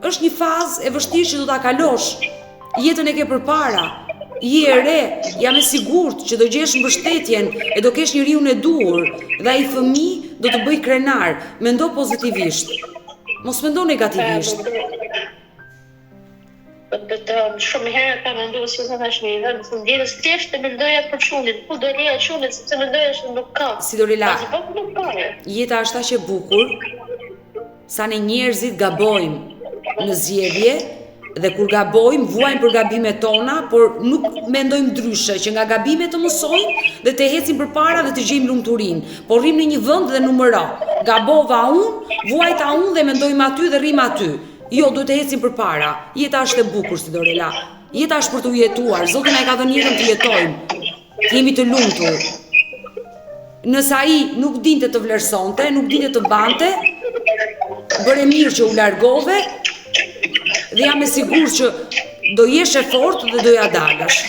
Është një fazë e vështirë që do ta kalosh. Jetën e ke përpara. Je e re, jam e sigurt që do gjesh mbështetjen e do kesh njeriun e duhur dhe ai fëmijë do të bëj krenar. Mendo pozitivisht. Mos mendo negativisht. Shumë herë ka menduar si të thash një vend fundjes thjesht të mendoja për çunit, ku do leja çunit sepse mendoja se nuk ka. Sidorela, jeta është aq e bukur sa ne njerëzit gabojmë në zgjedhje dhe kur gabojmë vuajmë për gabimet tona, por nuk mendojmë ndryshe që nga gabimet të mësojmë dhe të ecim përpara dhe të gjejmë lumturinë. Po rrim në një vend dhe numëro. Gabova unë, vuajta unë dhe mendojmë aty dhe rrim aty. Jo, duhet të ecim përpara. Jeta është e bukur, Sidorela. Jeta është për të jetuar. Zoti na e ka dhënë jetën të jetojmë. Të jemi të lumtur. Nëse ai nuk dinte të vlerësonte, nuk dinte të bante, bëre mirë që u largove dhe jam e sigurt që do jesh e fortë dhe do ja dalësh.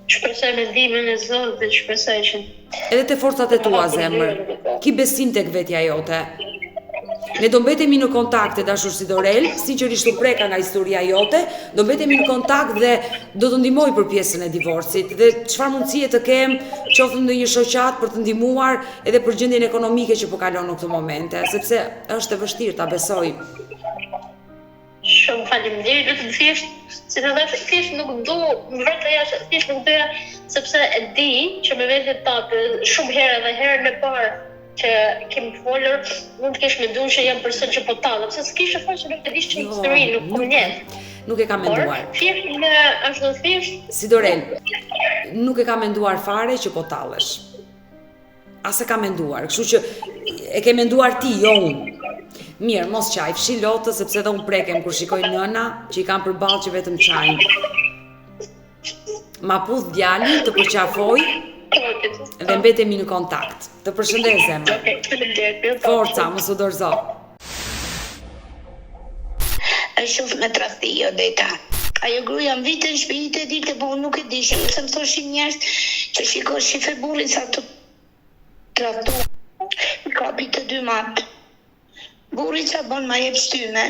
Shpresoj me ndihmën e Zotit dhe shpresoj që edhe te forcat e tua zemër. Ki besim tek vetja jote. Ne do mbetemi në kontakt, dashur Sidorel, sinqerisht u preka nga historia jote, do mbetemi në kontakt dhe do të ndihmoj për pjesën e divorcit dhe çfarë mundësie të kem, qoftë ndonjë shoqat për të ndihmuar edhe për gjendjen ekonomike që po kalon në këtë momente, sepse është e vështirë, ta besoj. Shumë faleminderit, vetëm si të thash, thjesht nuk do, thjesht nuk doja, sepse e di që me vetë tatë shumë herë dhe herën e parë që kemi folur, mund të kesh menduar që jam person që po tallem, sepse s'kishe thënë që nuk e dishin historinë, nuk kam njerë. Nuk e kam menduar. Thjesht ashtu thjesht. Sidorel, nuk e kam menduar fare që po tallesh. As e kam menduar, kështu që e ke menduar ti, jo unë. Mirë, mos qaj, fshi lotë, sepse dhe unë prekem kur shikoj nëna që i kam përballë që vetëm qajnë. Ma puth djali, të përqafoj dhe mbetemi në kontakt. Të përshëndesem. Forca, mos u dorëzo. E shoh me tradhti Odeta. Ajo gruaja më vitë në shtëpi të ditë, po nuk e dishim, se më thoshin njerëz që shiko shife burrin sa të tradhtu. Kapi të dy matë. Burri qa bon ma jep shtyme,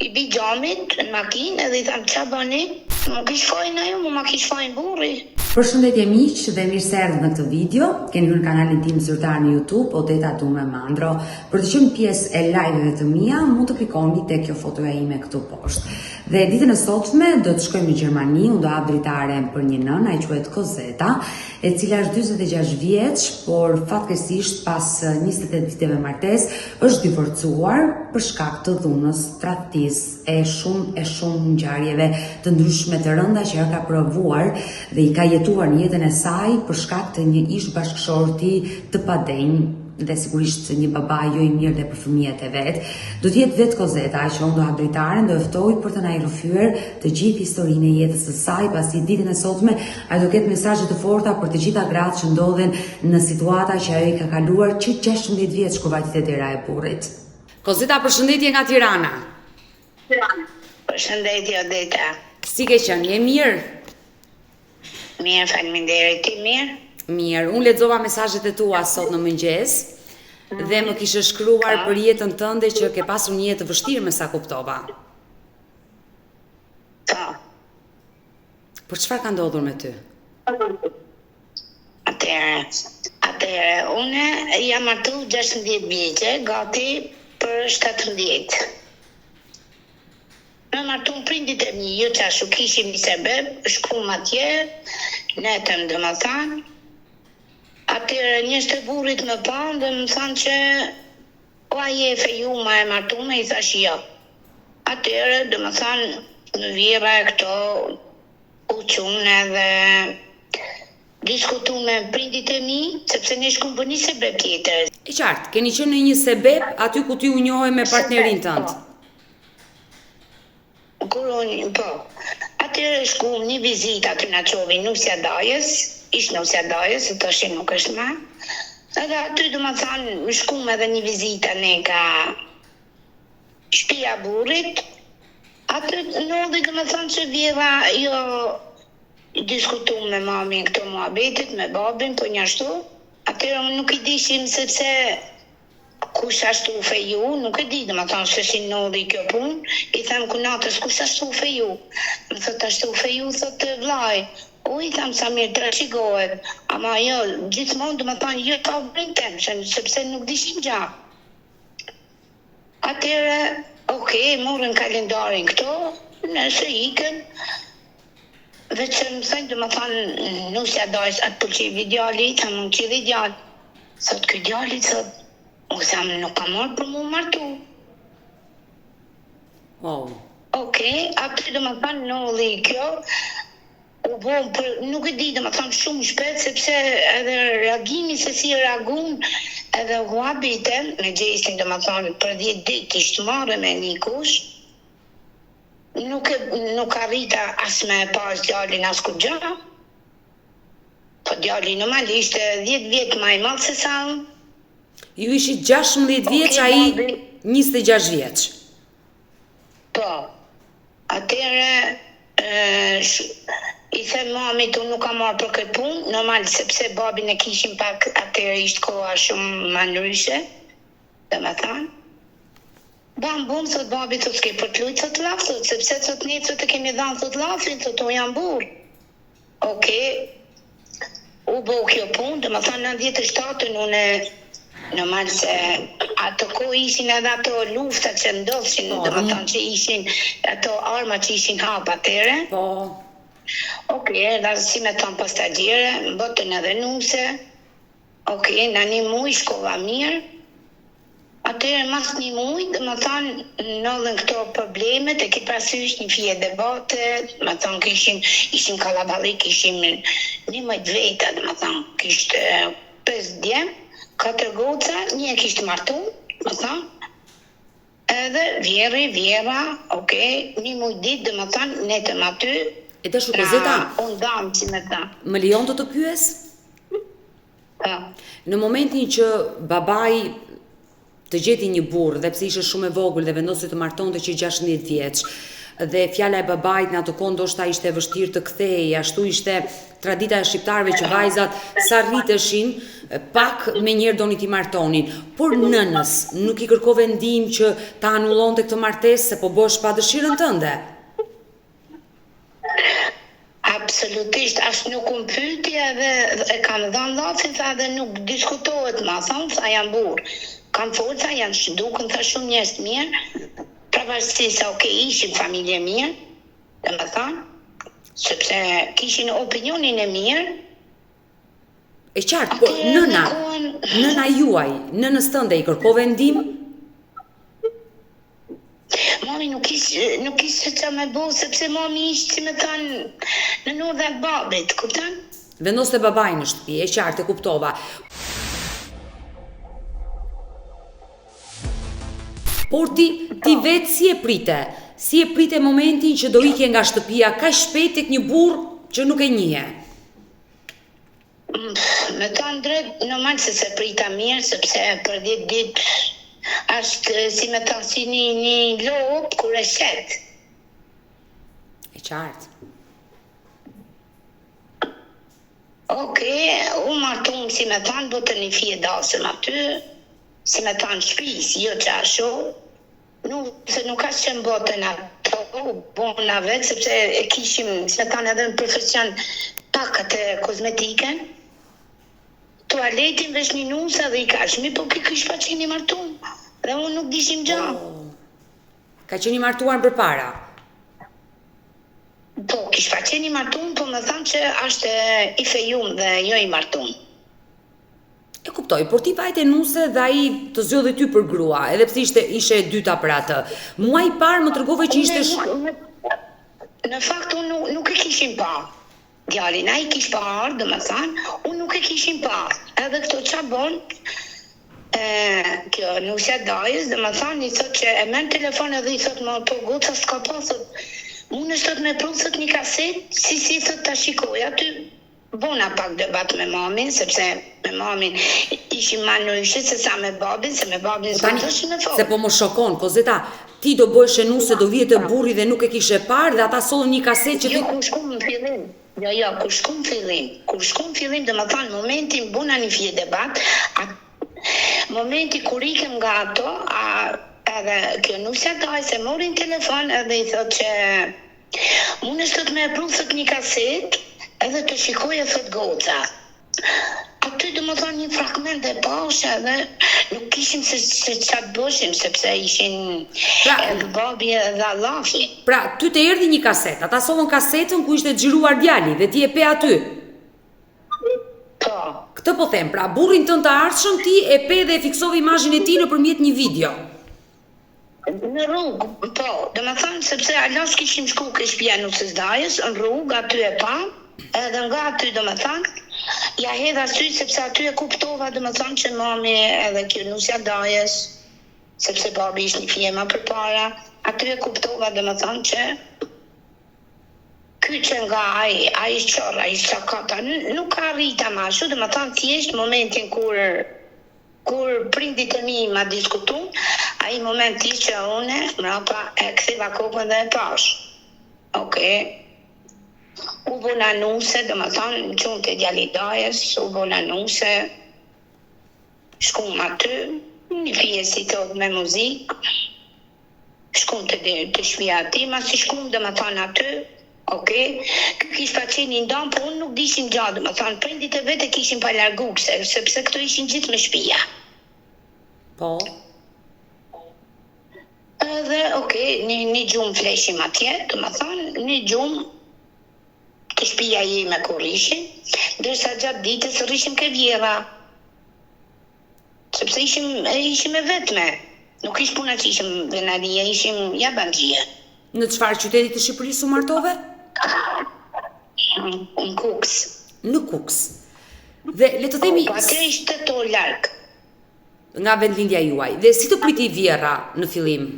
i bi gjamit në makinë edhe i tham qa boni, më kish fajnë ajo, më ma kish fajnë burri. Përshëndetje miq dhe mirë se erdhët në këtë video. Keni hyrë në kanalin tim zyrtar në YouTube, Odeta Dume Mandro. Për të qenë pjesë e live-eve të mia, mund të klikoni te kjo fotoja ime këtu poshtë. Dhe ditën e sotme do të shkojmë në Gjermani, unë do hap dritare për një nënë, ai quhet Kozeta, e cila është 46 vjeç, por fatkeqësisht pas 28 viteve martesë është divorcuar për shkak të dhunës, tradhtisë e shumë ngjarjeve të ndryshme të rënda që ka provuar dhe i ka jetuar në jetën e saj për shkak të një ish bashkëshorti të padenj dhe sigurisht një baba jo i mirë dhe për fëmijët e vet. Do të jetë vetë Kozeta që unë do hap dritaren, do ftoj për të na i rrëfyer të gjithë historinë e jetës së saj, pasi ditën e sotme ai do ketë mesazhe të forta për të gjitha gratë që ndodhen në situata që ajo i ka kaluar që 16 vjeç kur vajti te dera e burrit. Kozeta, përshëndetje nga Tirana. Përshëndetje Odeta. Si ke qenë? Je mirë? Mirë, faleminderit, ti mirë? Mirë, unë lexova mesazhet e tua sot në mëngjes dhe më kishe shkruar për jetën tënde që ke pasur një jetë të vështirë me sa kuptova. Po. Por çfarë ka ndodhur me ty? Atëherë, une jam martu 16 vjeçe, gati për 17. Me martu në prindit e mi, jo qashu kishim një sebeb, shkum atje, netëm dhe më thanë. Atëherë njështë të burit më panë dhe më thanë që o aje e feju ma e martu me, i thash jo. Atëherë dhe më thanë në vjera e këto uqune dhe diskutu me prindit e mi, sepse ne shkum për një sebeb tjetër. E qartë, keni qenë në një sebeb aty ku ti u njohë me partnerin tënd. Po. Atëherë shkum një vizit aty në qovi nusja dajës, ishtë nusja dajës, se të shi nuk është ma. Edhe aty du më thanë, shkum edhe një vizita ne ka shtëpia burrit. Aty në dhe du më thanë që vjeva jo diskutu me mamin këto muhabetit, me babin, po njashtu. Atëherë nuk i dishim sepse kush ashtu feju, nuk e di, dhe më thonë se si nodhi kjo pun, i them kunatës kush ashtu feju. Më thot ashtu feju, thot vlaj. I them sa mirë të shigohet, ama jo, gjithmonë dhe më thonë, jo ka vrin tem, sepse nuk dishin gja. Atëherë, morën kalendarin këto, nëse ikën, veç që më thënë dhe më thonë, nusja dajës atë pëlqivi djali, thamë më qili djali. Thot këj djali, thot, nuk ka marrë për mu martu. Wow. Atë dhe më thanë në kjo, u bon për, nuk e di dhe më thanë shumë shpet, sepse edhe reagimi se si reagun edhe huabiten, me gjestin dhe më thanë për 10 dit ishtë marrë me një kush, nuk arrita as me pas djalin as ku gja, po djalin normalisht 10 vjet ma i madh se sa unë. Ju ishit 16 vjeç, ai 26 vjeç. Po. Atëherë i them mamit unë nuk kam marrë për këtë punë, normal sepse babin e kishim pak atëherë ishte koha shumë më ndryshe, dhe më thanë. Bum, thot babi, thot s'ke për të lujtë, thot laf, thot, sepse thot ne thot të kemi dhanë thot lafin, thot o jam burë. U bo kjo punë, dhe më thanë 97-ën une, normal se ato ko ishin edhe ato lufta që ndodhin, dhe më thanë që ishin ato arma që ishin hapa atere. Dhe si me thanë pastagjere, më botën edhe nuse. Në një muj shkova mirë. Atëherë mas një muj, dhe më thanë nëllën këto problemet, e ki pasysh një fije debate, dhe më thanë ishim kalabalik, ishim 11 veta, dhe më thanë kishtë 5 djemë, 4 goca, një kishtë martu, më thanë, edhe vjera, një muj ditë, dhe më thanë, netëm aty, e të shukozeta, unë damë që me ta. Më lijon të pyes? Në momentin që babai të gjeti një burrë dhe pse ishte shumë e vogël dhe vendosi të martonte që 16 vjeç, dhe fjala e babait në ato kohë ndoshta ishte e vështirë të kthehej, ashtu ishte tradita e shqiptarëve që vajzat sa rriteshin pak me njëherë doni t'i martonin, por nënës nuk i kërkove ndihmë që ta anullonte këtë martesë se po bësh pa dëshirën tënde? Absolutisht, as nuk unë pyti edhe e kam dhënë lafin, tha dhe nuk diskutohet ma, thonë, tha janë burë. Kam forca, janë dukën, tha shumë njerëz të mirë, pavarësisht se ishim familje mirë, dhe më thanë, sepse kishin opinionin e mirë. E qartë, po nëna juaj, nënës tënde i kërkove ndihmë? Mami nuk ishte që me bo, sepse mami ishte që me thanë në nodhe të babit, kuptan? Vendoste babaj në shtëpi, e qartë, e kuptova. Por ti vetë si e prite momentin që do ikje nga shtëpia ka shpejt tek një burr që nuk e njihe? Me ta drejt, normal se prita mirë, sepse për 10 ditë është si me ta si një lopë kur e shet. E qartë. U martum si me ta në botën një fije dasëm aty, si me ta në shpis, jo që asho, se nuk ashtë që në botën ato, bona vetë, sepse e kishim, si me ta në edhe në profesion pakat e kozmetiken, tualetin vesh një nusa dhe i kashmi, po kish pa qeni martum, dhe unë nuk dishim gjam. Ka qeni martuar për para? Po, kish pa qeni martum, po me thanë që ashtë i fejum dhe jo i martum. E kuptoj, por ti vajte nuse dhe ai të zgjodhi ty për grua, edhe pse ishe e dyta për atë. Mua i parë më tregove që ishte Në fakt unë nuk e kishim pa. Djalin, ai kish parë, dhe më thanë, unë nuk e kishim pa. Edhe këto qa bon, kjo nusja dajës, dhe më thanë, i thot që e men telefon edhe i thot më po goca s'ka pa, thot, unë është thot me prusët një kaset, si thot ta shikoj aty. Bona pak debat me mamin, sepse me mamin ishim ma nëryshe se sa me babin, se me babin s'ka të me fokë. Se po më shokon, Kozeta, ti do bësh e nuse, do vjetë të burri dhe nuk e kishe parë dhe ata sollën një kaset që ti... Jo, kur shkum në fillim. Kur shkum në fillim, dhe më thanë, momentin buna një fje debat, momenti kur ikem nga ato, edhe kjo nusja taj se morin telefon edhe i thot që unë është të me prusët një kaset, edhe të shikoj e thot goca. Aty dhe më thonë një fragment e pashe edhe nuk kishim se qatë bëshim, sepse ishin edhe babi edhe allafi. Pra, ty të erdi një kaset, ata sollën kasetën ku ishte xhiruar djali dhe ti e pe aty. Po. Këtë po them, pra burrin tënd të ardhshëm ti e pe dhe e fiksove imazhin e tij nëpërmjet një video. Në rrugë, po, dhe më thonë sepse alas kishim shku ke shtëpia nusës dajës, në rrugë aty e pa, edhe nga aty dhe më thanë, ja hedha sy sepse aty e kuptova dhe më thanë që mami edhe kjo nusja dajës, sepse babi ishtë një fjema për para, aty e kuptova dhe më thanë që ky që nga a ishtë qorra, a ishtë sakata, nuk ka rrita ma shu, dhe më thanë thjesht momentin kur prindit e mi ma diskutu, a i moment ishtë që une mrapa e ktheva kokën dhe e pash. U bona nuse, dhe më thanë, në qunë të djali dajës, u bona nuse, shkum aty, një fije si tot me muzikë, shkum të shtëpia ati, mas që shkum dhe më thanë aty, ky kish pa qenë i ndan, po unë nuk dishim gjatë, më thanë, prindit e vete kishin pa largu sepse këto ishin gjithë me shtëpia. Po. Edhe, një gjumë fleshim atje, të më thanë, një gjumë të shtëpia jeme kur ishin, ndërsa gjatë ditës rishim ke vjera. Sepse ishim e vetme. Nuk ish puna që ishim venaria, ishim jabanxhie. Në çfarë qyteti të Shqipërisë u martove? Në Kuks. Në Kuks. Dhe le të themi Po atë ishte të larg. Nga vendlindja juaj. Dhe si të priti vjera në fillim?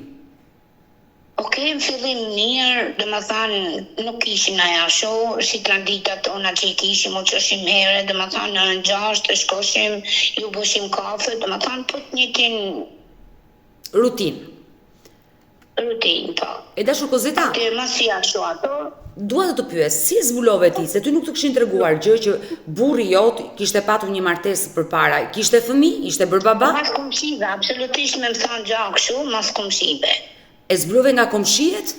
Në fillim mirë, dhe më thanë, nuk ishin aja sho, si tranditat tona që i kishim, o që shim here, dhe më thanë, në 6 të shkoshim, ju bëshim kafe, dhe më thanë, po të njëtin Rutin, po. E dashur Kozeta, Të masi ashtu ato, dua të pyes, si zbulove ti, se ty nuk të kishin treguar gjë që burri jot kishte patur një martesë përpara, kishte fëmijë, ishte bërë baba? mas komshive, absolutisht me më thanë gjak shu, mas komshive. E zbulove nga komshiet?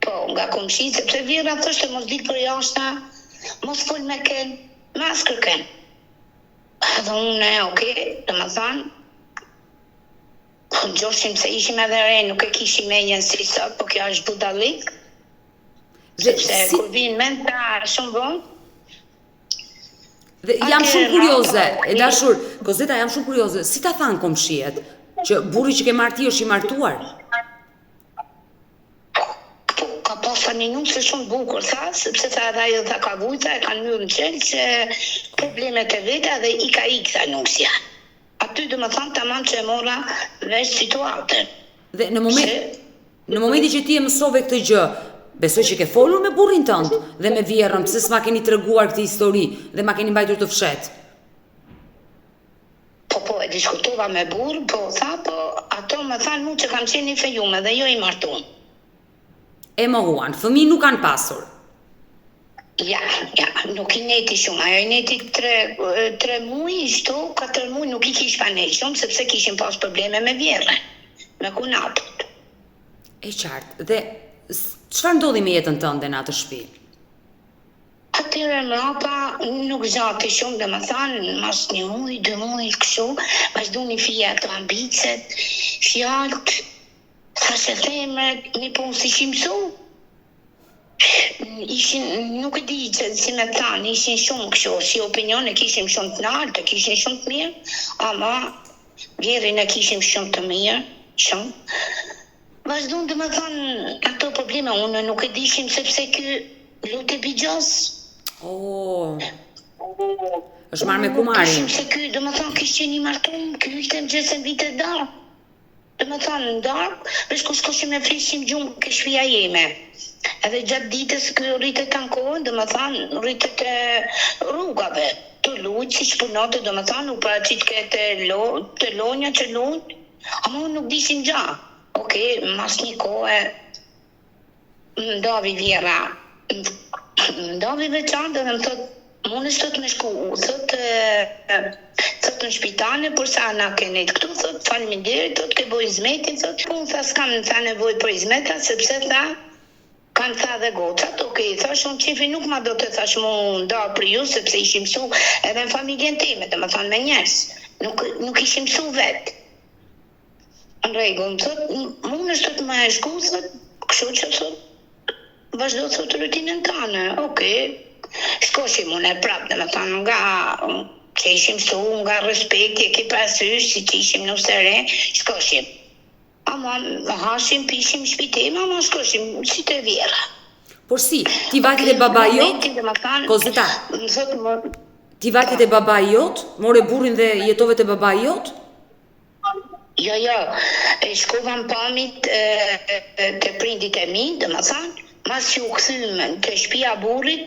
Po, nga komshiet, sepse vjera thoshte mos dil për jashta, mos fol me ken, mas kërken. Edhe unë, dhe më thanë, gjoshim se ishim edhe re, nuk e kishim menjen si sot, po kjo është budallik. Sepse kur vinë menta shumë vonë. Dhe jam shumë kurioze, e dashur, Kozeta, jam shumë kurioze, si ta thanë komshiet? Që burri që ke marrë ti është i martuar? Po, ka pasur një nusë shumë bukur, tha, sepse tha edhe ajo tha ka vujta, e kanë myrë në qelë që problemet e veta dhe i ka ikë tha nusja. Aty dhe më thanë tamam që e mora vesh situatën. Dhe në momenti që ti e mësove këtë gjë, besoj që ke folur me burrin tënd dhe me vjerrën, pse s'ma keni treguar këtë histori dhe ma keni mbajtur të fshet? Po, e diskutova me burr, po ato më thanë mu që kam qenë i fejume dhe jo i martuar. E mohuan, fëmijë nuk kanë pasur. Ja, nuk i neti shumë, ajo i neti 3 muaj, shto, 4 muaj nuk i kish pa nejtë shumë, sepse kishin pas probleme me vjerën, me kunapët. E qartë, dhe çfarë ndodhi me jetën tënde në atë shtëpi? Atyre mrapa nuk zati shumë, dhe më thanë, mas 1 muaj, 2 muaj, kështu, vazhdu një fija të ambicet, fjallët, thashe themret, një punë si shimësu. Nuk e di që si me thanë, ishin shumë kështu, si opinione kishim shumë të lartë, kishin shumë të mirë, ama vjerin e kishim shumë të mirë, shumë. Vazhdun të më thanë ato probleme, unë nuk e dishim sepse ky lutë e bigjos. Është marrë me kumarin. Kishim se ky, dhe më thanë, kishë qenë i martum, ky ishte në gjëse në vite darë. Dhe më thanë, në darë, vesh ku shkoshim e flishim gjumë ke shpia jeme. Edhe gjatë ditës kjo rritet të ankohen, dhe më thanë, rritet e rrugave, të lujtë, si shpunote, dhe më thanë, u paraqit këtë të lonja që lujtë, ama unë nuk dishin gja. Mas një kohë, ndavi vjera, ndavi veçantë dhe më thotë, mund është të me shku, thotë në shpitane, për sa na kenet këtu, thotë, faleminderit, thotë, ke boj izmetin, thotë, unë tha s'kam në tha nevoj për izmeta, sepse tha, kanë tha dhe gocat, thash unë qifi nuk ma do të thash mu nda për ju, sepse ishim su edhe në familjen time, dhe më thanë me njerës, nuk ishim su vetë. Në regull, më thotë, mund është të më e shku, thotë, kështu që thotë, vazhdo thotë rutinën tane, shkoshim unë e prapë, dhe më thanë nga që ishim su, nga respekti, e ki pasysh, si që ishim në sere, shkoshim. Ama hashim, pishim, shpitim, ama shkoshim, si të vjera. Por si, ti vajtit e baba jot? Kozeta, ti vajtit e baba jot? More burrin dhe jetove të baba jot? Jo, shkova në pamit të prindit e mi, dhe më thanë, mas që u këthym të shtëpia burrit,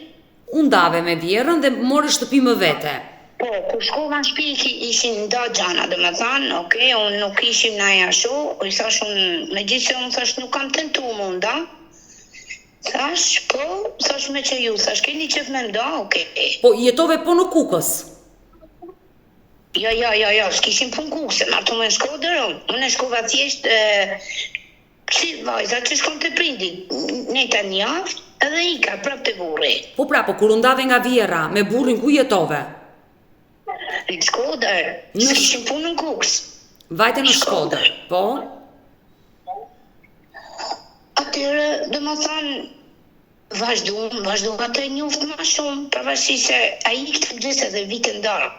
unë dave me vjerën dhe more shtëpi më vete. Po, kur shkova në shtëpi ishin nda gjana, dhe më thanë, unë nuk ishim na jashu, i thash unë, me gjithë se unë thash nuk kam tentu munda, thash, thash me që ju, thash, keni qef me nda, Po, jetove po në Kukës? Jo, s'kishim pun Kukës, se martu me në Shkodër, unë e shkova thjesht Si vajza që shkon të prindi, neta një javë, edhe ika prap të burri. Po pra, po kur u ndave nga Vjera, me burrin ku jetove? Në Shkodër, s'kishim punë në Kuks. Vajte në Shkodër, po? Atyre, dhe më thanë, vazhdu atë e njoftë ma shumë, përvashti se a i këtë gjithë edhe vitë ndarë.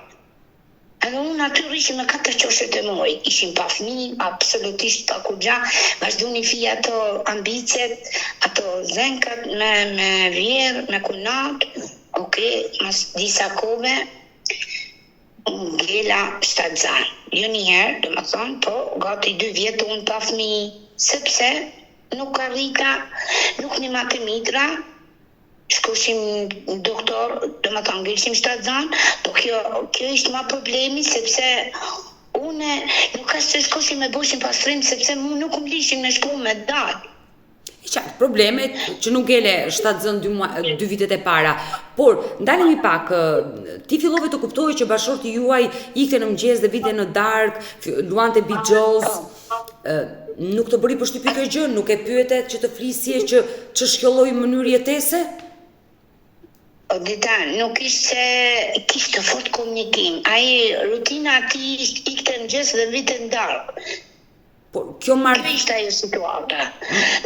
Edhe unë aty rishim me 4 qoshet e muaj, ishim pa fëmijë, absolutisht pa kurgja, vazhdu një fija ato ambicet, ato zenkat me vjerë, me kunat, mas disa kove, ngela shtatzan. Jo njëherë, do më thonë, po, gati 2 vjetë unë pa fëmijë, sepse nuk arrita, nuk një matë mitra, shkoshim doktor, do më thonë, ngelshim shtatzan, po kjo ishte ma problemi, sepse une nuk ashtë që shkoshim me boshim pastrim, sepse mu nuk më lishim në shku me dalë. I qartë, problemet që nuk gele 7 vitet e para, por ndalemi pak, ti fillove të kuptoj që bashorti juaj ikte në mëngjes dhe vite në darkë, luante bigjoz, nuk të bëri përshtypje kjo gjë, nuk e pyetet që të flisje që shkjolloj mënyrë jetese? Dita, nuk kishte fort komunikim. Rutina ati ikte në gjesë dhe vite në darkë. Kjo ishte ajo situata.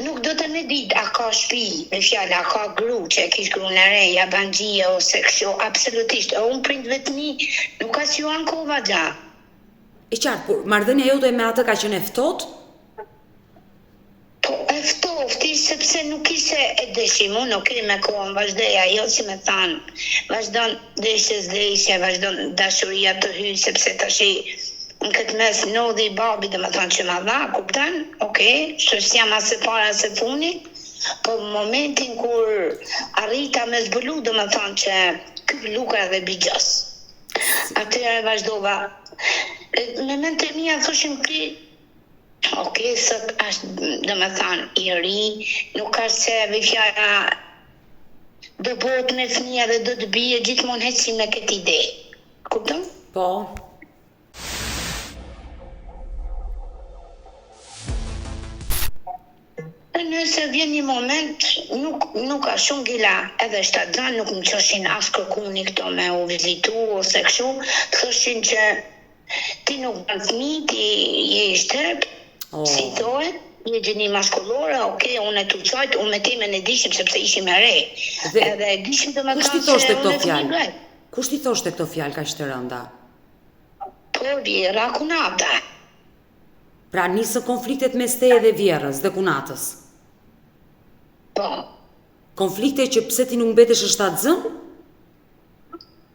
Nuk do të me ditë a ka shpi, me fjallë, a ka gru që e kish gru në reja, bangjia ose kësho, absolutisht. E unë prind vetëmi, nuk ka si ju anë kova gja. E qartë, por marrëdhënia jote me atë ka qenë ftohtë? Po, eftoft, sepse nuk ishte e dëshim, unë me kohën vazhdeja, jo si me thanë, vazhdon deshje, vazhdon dashuria të hy, sepse të shi në këtë mes nodhi i babi dhe me thanë që ma dha, kuptan, që s'jam asë para se funit, po momentin kur arrita me zbulu dhe me thanë që këpë luka dhe bigjës. Atëre vazhdova. Me mente mija thoshim sot është, dhe me thanë, i ri, nuk ka se vifjara do bëhet me fëmija dhe do të bije gjithmonë heqim me këtë ide. Kupton? Po. Nëse vjen një moment, nuk ka shumë gila edhe shtatzan, nuk më qoshin as kërkuni këto me u vizitu ose këshu, thoshin që ti nuk bën fëmi, ti je i shtërp, si thohet, një gjeni maskullore, unë e të qajtë, unë me time në dishim, sepse ishim e re. Edhe dishim të me kanë që unë e të një gajtë. Kusht i thoshte këto fjalë ka që të rënda? Po, Vjera kunata. Pra nisën konfliktet mes teje dhe Vjerës dhe kunatës? Po. Konflikte që pse ti nuk mbetesh në shtatzën?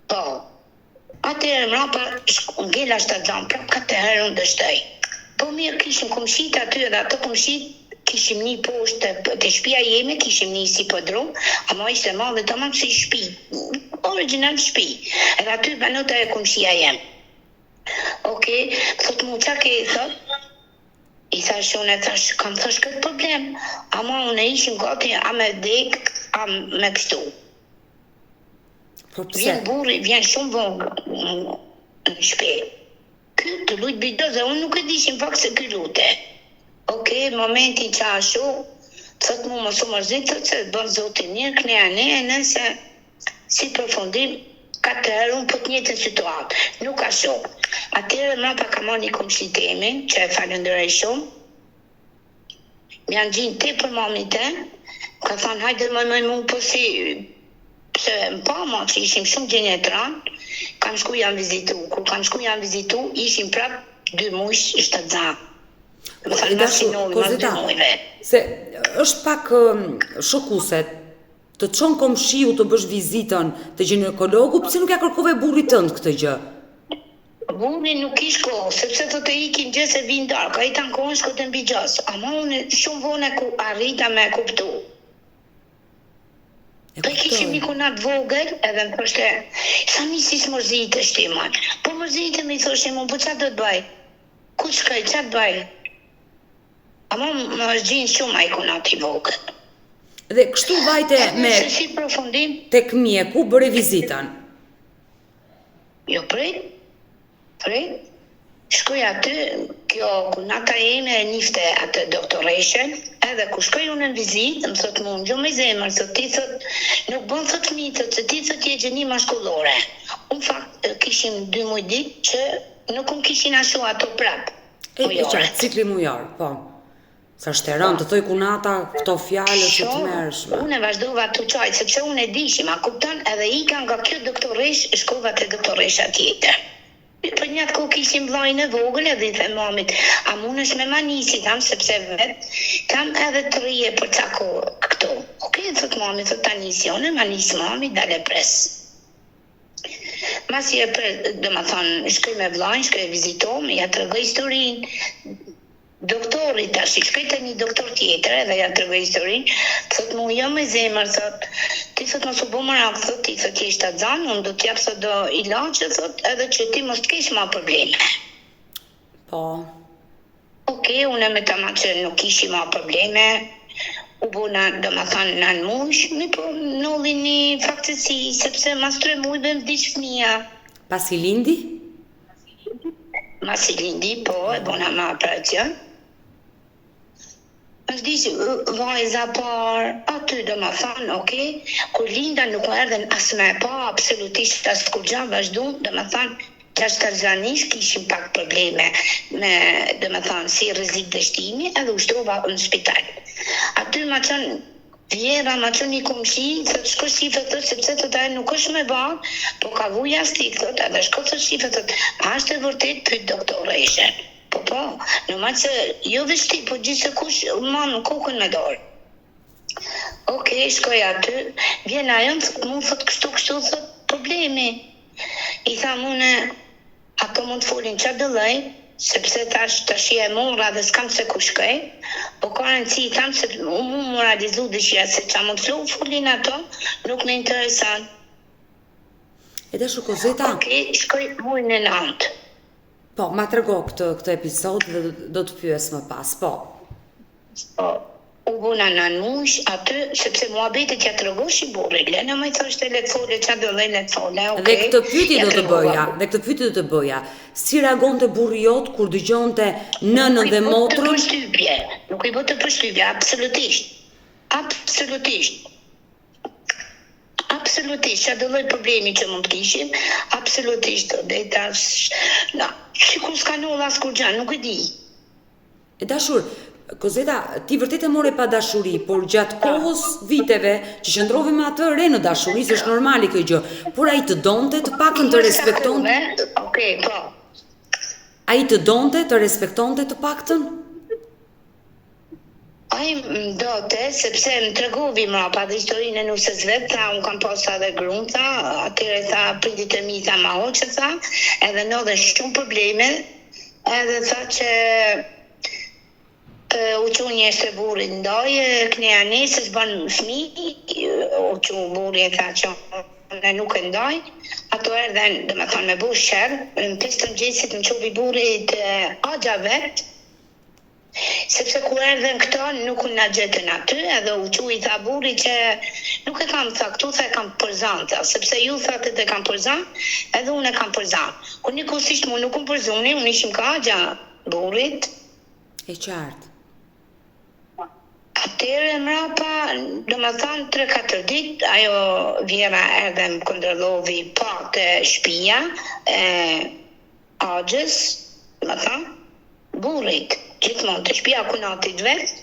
Po. Atëherë mrapa ngela shtatzën, prap 4 herë unë dështoj. Po mirë kishim komshit aty edhe ato komshit kishim një poshtë të shtëpia jeme, kishim një si podrum, ama ishte madhe tamam si shtëpi, original shtëpi. Edhe aty banota e komshia jem. Thot mu qa ke thot? I thash unë e thash, kam thash këtë problem, ama unë e ishim gati a me dek, a me kështu. Vjen burri, vjen shumë vongë në shpe. Këtë të lujtë bidoze, unë nuk e dishim pak se këtë lute. Momentin që ashu, thot mu mësu mërzit, thot se bën zotin njërë, këneja nëse si përfundim, 4 herë unë për të njëtën situatë. Nuk ashu. Atyre mrapa ka marrë një komshitemi, që e falëndërej shumë, më janë gjinë te për mamit e, ka thonë hajde më mu përsi, pëse më pa ma që ishim shumë gjenje të ranë, kam shku janë vizitu. Kur kam shku janë vizitu, ishim prap 2 mujsh shtatzan. Më thonë masinovi, mas 2 mujve. Se është pak shokuset, të qonë komshiu të bësh vizitën të ginekologu, pse nuk ja kërkove burrit tënd këtë gjë? Burri nuk ish kohë, sepse të të ikin gjëse vinë darkë, a i të në kohën shko të mbi gjësë, ama unë shumë vone arrita me kuptu. Për kishim një kunat vogël, edhe më thoshte, sa nisi s'mërzit e shtimon. Po mërzit e me i thoshte, po qa do të bëj? Ku shkaj, qa të bëj? Ama më është gjinë shumë a i kunat i vogël. Dhe kështu vajte me si përfundim, tek mjeku bëre vizitën. Jo prej, Shkoj aty, kjo kunata ime e njifte atë doktoreshen, edhe ku shkoj unë në vizitë, më thot mund, gjo me zemër, thot ti thot, nuk bën thot fmi, thot se ti thot je gjeni mashkullore. Unë fakt kishim 2 muj ditë që nuk unë kishin ashu ato prap. E qartë, cikli mujor, po. Sa shteron të thoj kunata këto fjalë që të mërshme. Unë e vazhdova të qaj, sepse unë e dishim, a kupton, edhe ika nga kjo doktoresh, shkova te doktoresha tjetër. Për një atë kohë kishim vllajën e vogël edhe i them mamit, a mundesh me manisi, tham sepse vet kam edhe të rije për ca kohë këtu. Okej, thot mami, thot ta nisi, unë manis mami, dale pres. Masi e pres, domethënë, shkoj me vllajën, shkoj vizitoj, ja tregoj historinë. Doktori tash, shkoj te një doktor tjetër edhe ja tregoj historinë, thot mu jo me zemër, thot, ti thot mos u bë merak, thot, ti thot je shtazan, unë do t'jap sot do ilaçe, thot, edhe që ti mos t'kesh ma probleme. Po. Okej, unë me ta që nuk kishim ma probleme, u bona domethënë nën mush, mi po nolli një faktësi, sepse mas 3 mujve vdiq fëmia. Pas i lindi? Mas i lindi, po, e bona ma operacion. Është vajza par, aty do më thanë, okej, kur linda nuk erdhen as me pa, absolutisht as kur gja vazhdu, do më thanë, qashtarzanisht kishim pak probleme me, do më thanë, si rrezik dështimi, edhe ushtrova në spital. Aty ma qënë, vjera ma qënë një komshi, thët shko shifë thët, sepse thët e nuk është me ba, po ka vuja stik, thët, edhe shko thët shifë thët, a është e vërtet pyet doktoreshen. Po, në ma që jo vështi, po gjithë kush ma në kokën me dorë. Okej, shkoj aty, vjen ajo, mu thot kështu, thot problemi. I tha mune, ato mund të folin që dëllej, sepse tash e mora dhe s'kam se ku shkoj, po ka rëndësi, i tham se mu moralizu dëshia se që mund të folin ato, nuk me interesan. E dhe Shukozeta? Okej, shkoj mujnë në nantë. Po, ma të rego këtë episod dhe do të pyes më pas, po. Po, u bona në nush, aty, sepse mua betit ja të regosh i burri, Lena më i thoshte le të fole, qa do dhe le të fole, okej. Dhe këtë pyetje do të bëja, si reagon të burri jot kur dëgjon të nënën dhe motrën? Nuk i bëtë përshtypje, absolutisht. Absolutisht, që do lloj problemi që mund të kishim, absolutisht, dhe tash, që ku s'ka nolla as kur gjanë, nuk e di. E dashur, Kozeta, ti vërtet e more pa dashuri, por gjatë kohës viteve që qëndrove me atë re në dashuri, se është normali kjo gjë, por ai të donte të pakën të respektonte. Okej, po. Ai të donte të respektonte të paktën? Ai më dote, sepse më tregovi mrapa dhe historinë e nusës vetë, tha, unë kam posa dhe grunë, tha, atyre tha, pridit e mi, tha, ma hoqë, tha, edhe në dhe shumë probleme, edhe tha që u që njështë e burit ndoj, kënja nesës bën fmi, u që burit e tha që në nuk e ndoj, ato erdhen, dhe me thonë me bu shërë, në pjesë të mëgjesit më qovi burit agja vetë, sepse ku erdhen këto nuk unë nga gjetën aty, edhe u që i tha buri që nuk e kam tha këtu, tha e kam përzan, tha, sepse ju thatë e kam përzan, edhe unë e kam përzan. Kur një kusisht mu nuk unë përzuni, unë ishim ka agja burit. E qartë. Atere mrapa, do më thanë 3-4 dit, ajo vjera edhe më këndërlovi pak të shpia, agjës, më thanë, burit. Gjithmonë të shpia kunatit vetë.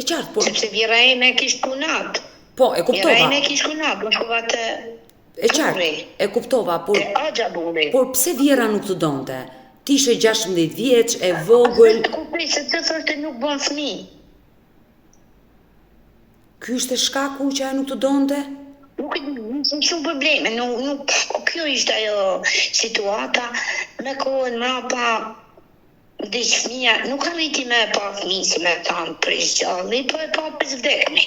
E qartë, por... Sepse vjera e me kish kunat. Po, e kuptova. Vjera e me kish kunat, në shkova të... E qartë, e kuptova, por... Të agja buri. Por pse vjera nuk të donte? Ti ishe 16 vjeç, e vogël... Të kupej, se të thoshte nuk bon fëmi. Ky ishte shkaku që ajo nuk të donte? Nuk ishte shumë probleme, nuk... Kjo ishte ajo situata, me kohën mrapa... Diq fëmija, nuk arriti me pa fëmi si me tanë për gjalli, po e pa për vdekmi.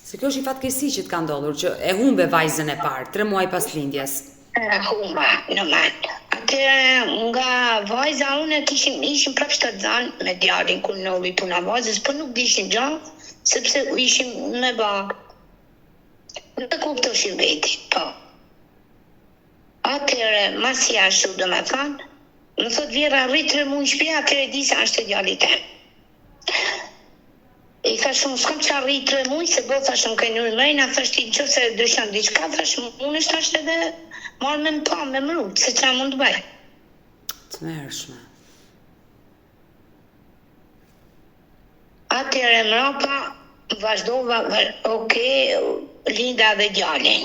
Se kjo është i fatkeqësi që të ka ndodhur, që e humbe vajzën e parë, 3 muaj pas lindjes. Humba, në manë. Atëre nga vajza unë ishim prap shtatzan me djalin kur nolli puna vajzës, po nuk dishin gjallë, sepse ishim me ba. Nuk e kuptoshim veti, po. Atëre, mas jashtu, do me thonë, më thot Vjera rrit 3 muaj në shtëpi, atëre di se është djali tem. I thash unë s'kam që arrit 3 muaj, se bo thash më kënë mrejna, thash ti në që se dryshon diçka, thash unë është ashtë edhe marrë me më pa, me më rrut, se qa mund të bëj. Të mërshme. Atëre mrapa, vazhdova, Linda dhe djalin.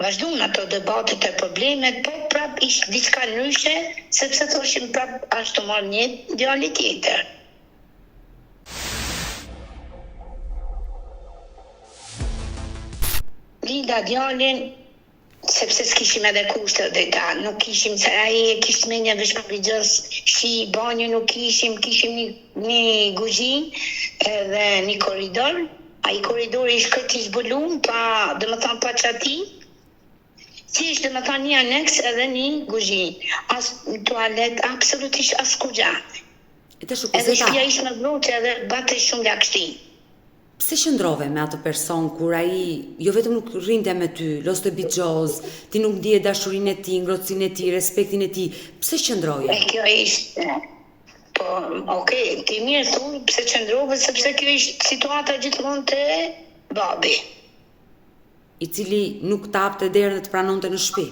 Vazhdojnë ato debatet e problemet, po prap ishtë diçka ndryshe, sepse thoshim prap ashtu marrë një djali tjetër. Linda djalin, sepse s'kishim edhe kushte dhe ta, nuk kishim se ai e kishtë me një vesh për gjës shi, banjë nuk kishim një guzhin edhe një koridor. Ai koridori ishtë këtë ishtë bëllum, pa, dhe më thamë pa qati, si ishtë dhe më thamë një aneks edhe një guzhin. As në toalet, absolutisht as kugja. Edhe shpia ishtë me bloqe edhe bate shumë lakështi. Pse qëndrove me atë person kur ai jo vetëm nuk rrinte me ty, loste bixhoz, ti nuk ndije dashurinë e tij, ngrohtësinë e tij, respektin e tij. Pse qëndroje? E kjo ishte po, ti mirë thuj, pse qëndrove, sepse kjo ishte situata gjithmonë të babi. I cili nuk tapte derën dhe të pranonte në shtëpi.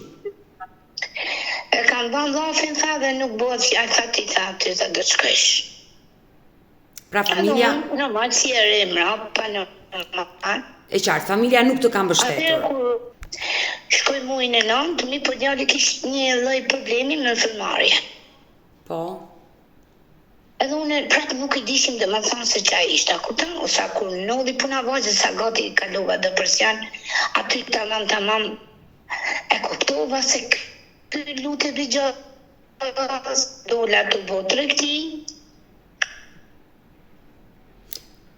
E kanë dhënë dhafin, tha, dhe nuk bëhet që ata ti tha, ty tha do të shkosh. Pra familja... Normal, si e remra, pa normal. E qartë, familja nuk të kam mbështetur. Atëherë kur shkoj muajin e 9, mi po djali kishte një lloj problemi me fëlmarrje. Po. Edhe unë prapë nuk i dishim dhe më thonë se qa ishte, kupton? Osa kur nolli puna vajzë, sa gati kalova depresion, aty tamam e kuptova se këtë lutë bigjaz, dola të bo tregti.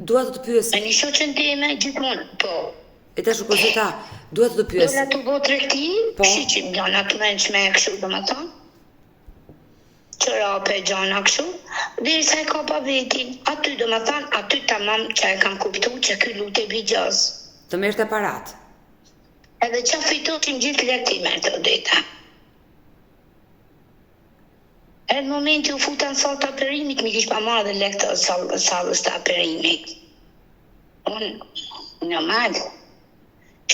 Dua të pyes. E një shoqen time gjithmonë, po. E tash Kozeta, dua të pyes. Dola të bo tregti, po. Shiqim gjana të mençme e kështu dhe më thonë. Qërape gjana kështu, dhe sa e ka pa vetin, aty do më thanë, aty tamam që e kam kuptu që ky lutë e bigjaz. Të merrte parat. Edhe që fitoshim gjithë lektime të dheta. E në momenti u futa në salë të aperimit, mi kish pa marrë dhe lektë salës të aperimit. Unë, normal,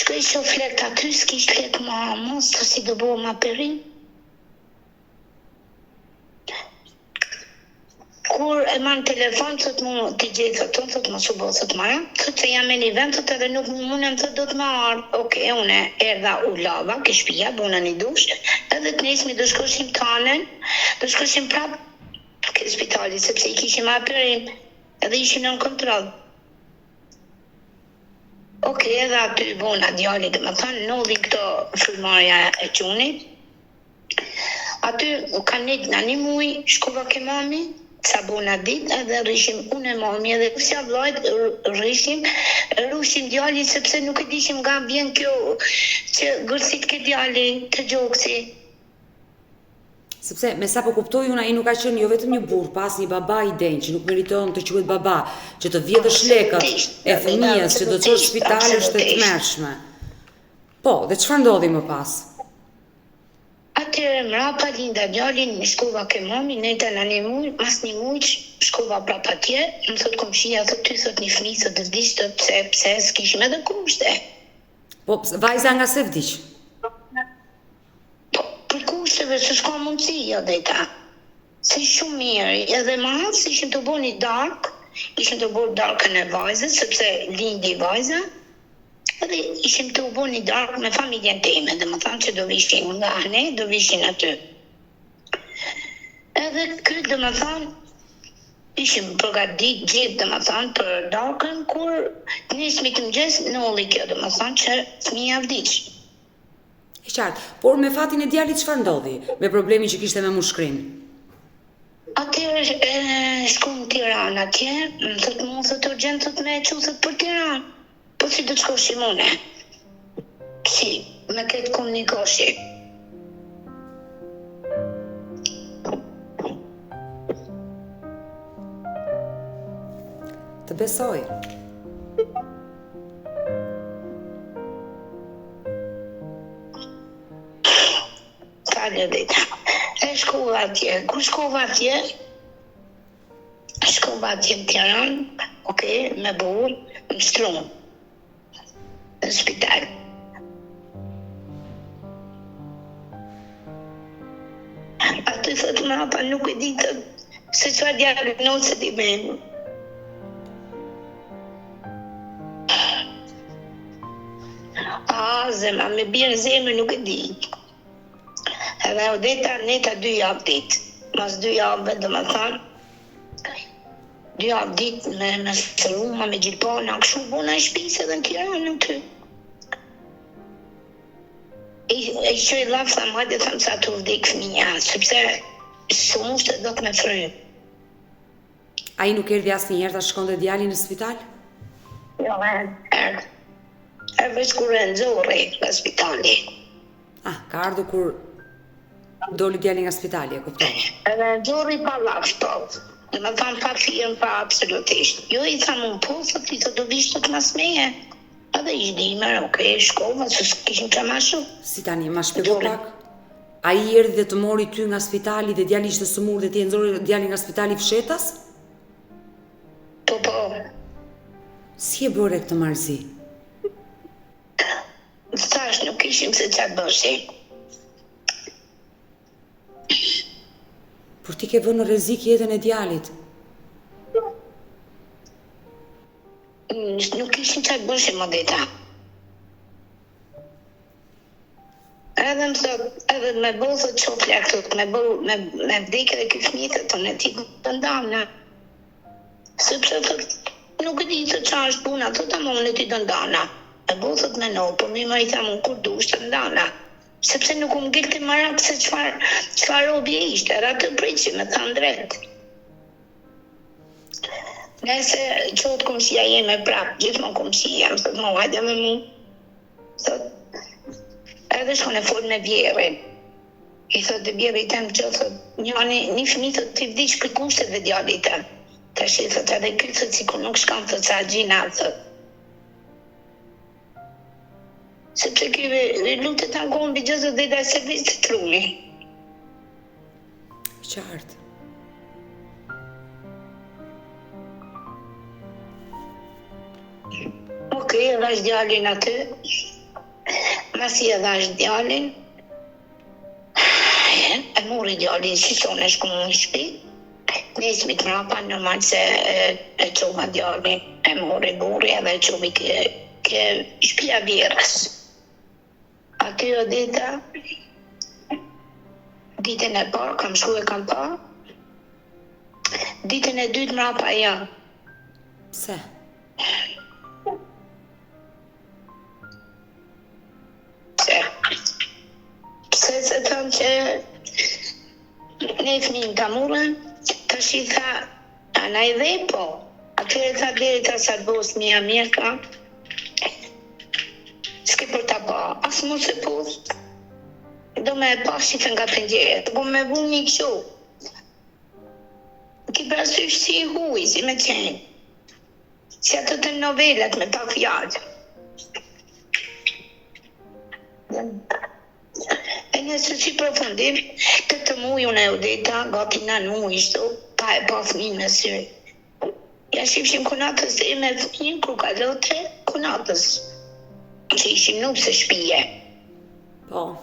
shkoj shof lekt aty, s'kish lek ma mos, të si do bo më aperim. Kur e marrë telefon, thot mu t'i gjithë thot unë, thot mu su bo, thot marra, thot se jam e një vend, thot edhe nuk munëm, thot do t'ma ardhë. Une erdha u lava, ke shpia, bona një dush, edhe të nesmi do shkoshim tanën, do shkoshim prap ke spitali, sepse i kishim aperim, edhe ishim në kontrol. Edhe aty bona djali dhe më thanë, nolli këto frulmarja e qunit. Aty u kanë nejtë në një muj, shkova ke mami, sa bona dit, edhe rishim unë e mami, edhe usja vlajt rushim djali, sepse nuk e dishim nga vjen kjo që gërësit ke djali të gjoksi. Sepse me sa po kuptoj unë, ai nuk ka qenë jo vetëm një burr, pas një baba i denj që nuk meriton të quhet baba, që të vjedhësh lekët e fëmijës që do të çosh spital është e tmerrshme. Po, dhe çfarë ndodhi më pas? Atëherë mrapa Linda djalin, më shkova ke mami, nejta në një muj, mas një muj, shkova prapa atje, më thot komshia, thot ty thot një fëmijë, thot të vdiq, thot pse s'kishim edhe kushte. Po, vajza nga se vdiq? Po, për kushteve që s'ka mundësi, jo dhe ta. Se shumë mirë, edhe ma hatë se ishim të bo një dark, ishim të bo darkën e vajzës, sepse lindi vajza, edhe ishim të bo një dark me familjen teme, dhe më thanë që do vishin nga ne, do vishin aty. Edhe këtë dhe më thanë, ishim përgatit gjithë dhe më thanë për darkën, kur nismi të mëgjes në olli kjo dhe më thanë që fëmija vdiq. E qartë, por me fatin e djalit çfarë ndodhi, me problemin që kishte me mushkrin? Atëherë shku në Tiranë atje, më thot mu, thot urgjent, thot me quthet për Tiranë. Po si do të shkoshim une? Si, me këtë komunikoshi. Të besoj. falë Odeta. E shkova atje, kur shkova atje në Tiranë, me burr, në Shtrumë, në spital. Aty thot mrapa nuk e di se çfarë diagnozë ti bën. Zema, me bjerë zemër nuk e di. Edhe Odeta neta 2 javë ditë. Mas 2 javëve dhe më thanë, 2 javë ditë me sëruma, me gjilpona, këshu bona e shpisë edhe në Tiranë në ty. E që i lafë thamë, hajde thamë sa të vdikë fëmija, sepse së mushtë do të me frymë. A i nuk erdi asë një herë të shkonde djali në spital? Jo, erdë. E veç kur e nëzori nga spitali. Ka ardhur kur doli djali nga spitali, e kuptova. Edhe nëzori pa laftë, dhe me thamë pa firën, pa absolutisht. Jo, i thamë unë po, thot, i të do vishtë të mas meje. Edhe i shdimer, shkova, se s'kishin që mashu. Si tani, ma shpjego pak? A i erdhi dhe të mori ty nga spitali dhe djali ishte sëmur dhe ti e nëzori djali nga spitali fshetas? Po. Si e bëre këtë marrëzi? Thash nuk ishim se qatë bëshi. Por ti ke vënë në rrezik jetën e djalit. Nuk ishim qatë bëshi, Odeta. Edhe më thot, edhe me bëllë të qofle këtët, me vdike dhe këtë fmitët të në ti të ndanë. Sepse thot, nuk e di të qa është puna, të të më në ti të ndanë. E botët me no, por mi ma i thamë kur du shtë ndana. Sepse nuk më gilte marak se qfar robje ishte, era të priqi me thamë drejtë. Nëse qotë komësia jeme prapë, gjithmonë komësia, më thëtë më hajde me mu. Edhe shkon e folë me vjerin. I thëtë dhe vjeri temë që thëtë, një fëmi thëtë t'i vdiq për kushtet dhe djali temë. Të shi thëtë edhe këtë thëtë si kur nuk shkam thëtë sa gjina thëtë. Sepse këve lutet ankohen për gjithë dhe da servis të truni. Qartë. Edhe është djalin aty. Masi edhe është djalin. E mori djalin si sonë e shku në shpi. Nesmi të mrapa normal se e qova djalin. E mori burri edhe e qovi ke shpia vjerës. Aty Odeta, ditën e parë, kam shku e kam parë, ditën e dytë mrapa janë. Pse? Pse se thëmë që ne fëmin të murën, të shi tha, ana i dhe po, atyre tha deri ta sa të bos mija mjeka, s'ke për ta pa, asë mu se pos, do me pa shifë nga pëngjerët, do me vu një këshu. Ki prasysh si i huj, si me qenë, si ato të novelat me ta fjallë. E nësë që profundim, të muj unë e Odeta, gati në nu ishtu, pa e pa fëmin me syrë. Ja shifshim kunatës dhe me fëmin, ku ka lote, kunatës. Që ishim nuk se shpije. Po.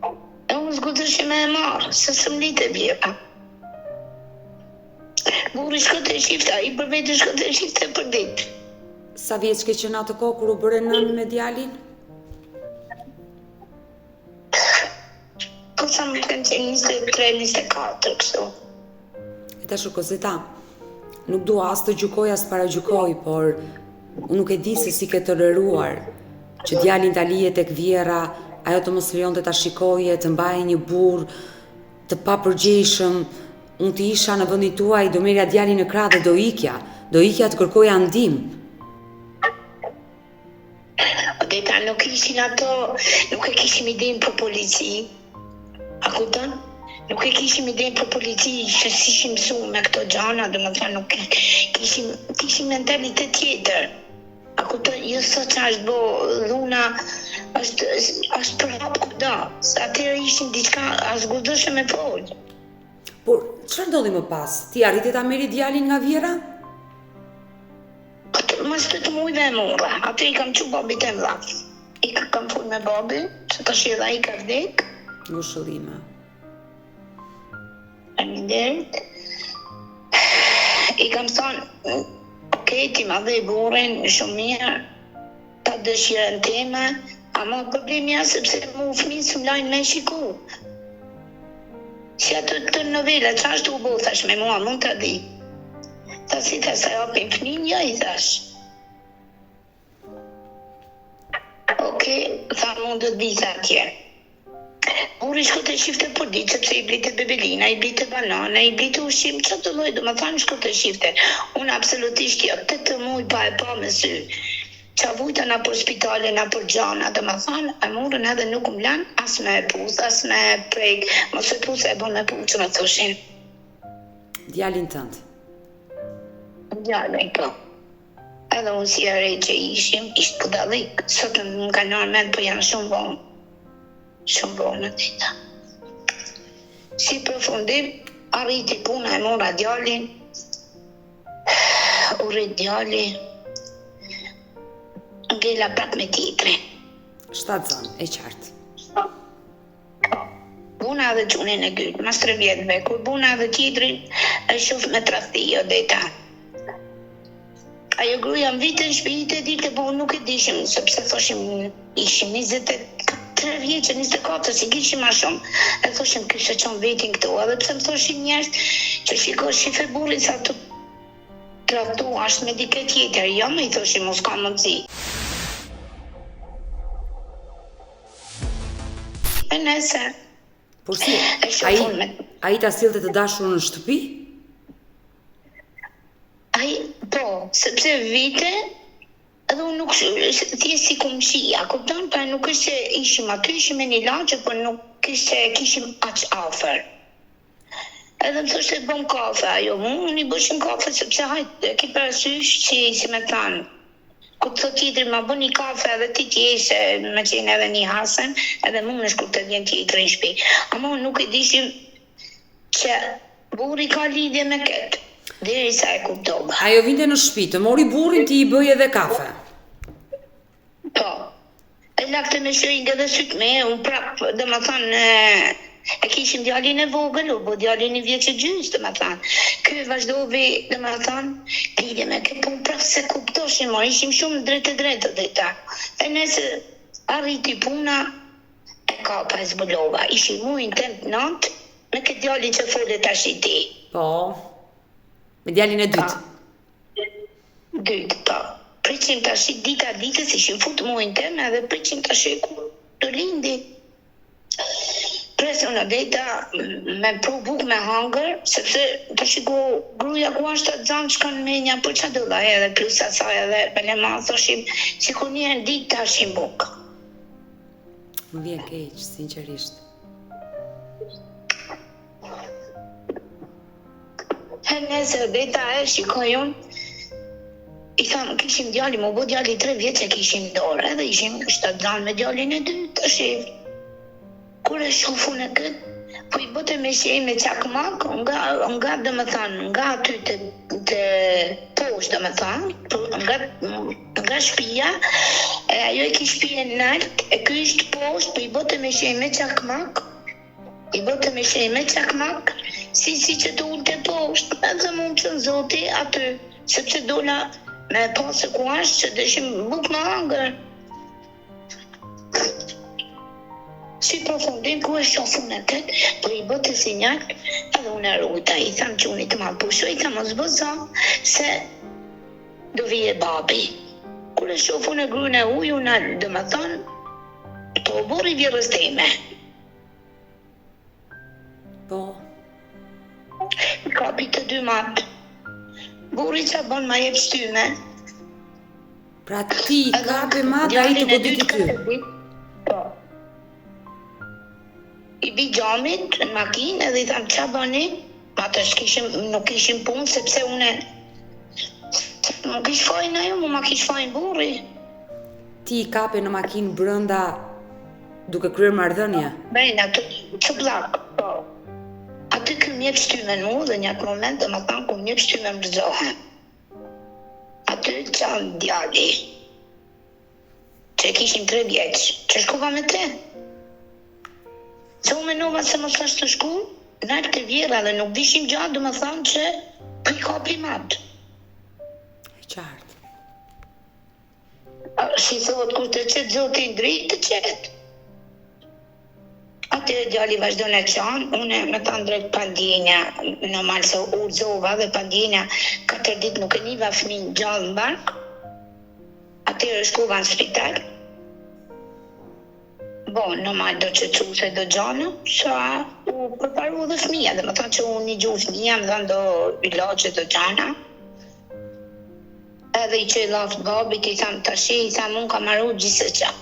E unë zgutëshim e marë, se së mlit e vjera. Burri shkote e shifta, i për vetë shkote e shifte për ditë. Sa vjeç ke qenë atë kohë kur u bëre nën me djalin? Po sa më kanë qenë 23-24 kështu. E tash Kozeta, nuk dua as të gjykoj as para gjykoj, por unë nuk e di se si ke toleruar që djalin ta lije tek vjera, ajo të mos lejonte ta shikoje, të mbaje një burr të papërgjegjshëm. Unë të isha në vendin tuaj, do merja djalin në krah dhe do ikja të kërkoja ndihmë. Odeta, nuk ishin ato, nuk e kishim idenë për polici. A kupton? Nuk e kishim idenë për polici, që si ishim mësu me këto gjana, dhe më thënë nuk kishim mentalitet tjetër. A kupton? Jo sot që është bo dhuna është për hap kuda, se atëherë ishin diçka as godëshe me fol. Por, çfarë ndodhi më pas? Ti arriti ta merri djalin nga Vjera? Mas 8 mujve e mora, atë i kam që babit e mdhaf. I kam full me babi, që tash edhe ai ka vdek. Ngushëllime. Faleminderit. I kam thonë, okej, ti ma dhe i burin, shumë mirë, ta dëshirën tema, ama problemi ja sepse mu fëmijë së mlajnë me shiku. Si ato të novela, qa është u bo, thash me mua, mund të di. Ta si ta sa japin fëmijën, ja i thash. Okej, tha mund të vizë atje. Buri shko të shifte për ditë, sepse i blite bebelina, i blite banana, i blite ushqim, që të lojë, do më thanë shko të shifte. Unë absolutisht jo, 8 muj pa e pa me sy. Qa vujta na për spitale, na për gjana, do më thanë, e murën edhe nuk më lanë, as me pus, as me prejk, mos e pus e bon me pus që më thoshin. Djalin tënd. Djalin, po. Edhe unë si e rej që ishim, ishtë budalik. Sot më ka nërmen, po janë shumë vonë. Shumë vonë, dita. Si përfundim, arriti puna e mora djalin. U rrit djali. Ngella pak me tjetri. 7 zonë, e qartë. Buna dhe qunin e gytë, mas 3 vjetëve. Kur buna dhe tjetri, e shuf me tradhio dhe ta. Ajo gruja më vitë në shpijit e ditë, po nuk e dishim, sepse thoshim ishim 23 vjeqe, 24, si kishim ma shumë. E thoshim kështë qonë vetin këtu, edhe pse më thoshim njerës që shiko shife burri sa të traftu ashtë me dike tjetër, jo me i thoshim mos ka mundësi. E nëse. Por si, ai ta sillte të dashur në shtëpi? Po, sepse vite, edhe unë nuk thjesht si kum shia, kupton, pa nuk është që ishim aty, ishim e një lagje, por nuk është që kishim aq afer. Edhe më thoshte bëm kafe, ajo, unë i bëshim kafe, sepse hajtë, ki parasysh që si me thanë, ku të thot tjetëri ma bë një kafe edhe ti t'jeshe, me qenë edhe një hasen, edhe mu në shkur të vjen tjetëri në shpi. Ama unë nuk e dishim që burri ka lidhje me këtë. Deri sa e kuptova. Ajo vinte në shtëpi, të mori burrin ti i bëj edhe kafe. Po. E lakte me shëringë dhe sytë me, unë prapë, dhe më thanë, e kishim djalin e vogël, bo djalin i vjeqe gjys, dhe më thanë. Ky vazhdovi, dhe më thanë, lidhje me këtë punë prapë se kuptoshim, ishim shumë drejtë dhe ta. E nëse arriti puna, e kapa e zbulova. Ishim mujnë të natë, me këtë djalin që folet tash i ti. Po. Me djalin e dytë? Dytë, po. Priqim tash i dita ditës, ishim futë muajnë teme, edhe priqim tash i ku të lindi. Presë në dejta me pru buk me hangër, sepse tash i ku gruja ku ashtë të zanë shkan me një për që dëlla edhe plus asaj edhe me le ma thoshim, si ku një në ditë tash i buk. Më vjen keq, sinqerisht. E nëse deta e shikojon, i thamë, kishim djali, më bo djali 3 vjetë që kishim dorë, edhe ishim shtadran me djalin e dytë, të shif. Kur e shofu në këtë, po i bote me shej me qakmak, nga dhe më thanë, nga aty të poshtë dhe më thanë, nga shpia, e ajo e ki shpia në nalt, e ky ishtë poshtë, po i bote me shej me qakmak, si që të ullë të poshtë, edhe mund që në zoti aty, sepse dola me pasë ku ashtë që dëshim buk më hangër. Si përfundim ku e shofu në këtë, po i bote si njak, edhe unë e rruta, i thamë që unë i të malë pusho, i thamë mos bëza, se do vije babi. Kur e shofu në grune uju, në dhe më thonë, po bori vjerës teme. Po. Kapi të 2 matë. Burri që bon ma jep shtyme. Pra ti kapi matë, a i të godit ty. Po. I bi gjamit në makinë edhe i thamë qa bani, ma të nuk kishim punë, sepse une nuk ish fajnë ajo, mu ma kish fajnë burri. ti i kape në makinë brenda duke kryer marrëdhënie? Brenda të blak, po. Aty ky mjep shtymen mu dhe një atë moment dhe më thanë ku mjep shtymen më rëzohen. Aty qanë djali, që kishim 3 vjeç, që shkova me te. Se u menova se mos është të shku, nalt të vjera dhe nuk dishim gjatë, dhe më thanë që i kapi matë. E qartë. Si thot, kur të qetë zotin dritë, të qetë. Atyre djali vazhdo në qanë, une me të ndrejt pandjenja, normal se urzova dhe pandjenja 4 ditë nuk e niva fëmin gjallë në barkë. Atyre shkova në spital. Normal do që quse do gjana, sa u përparu dhe fëmija, dhe më thanë që unë një gjuhë fëmija, më thanë do ilaqe do gjana. Edhe i që i laftë babit, i thamë tashi, i thamë unë ka marru gjithë se qa.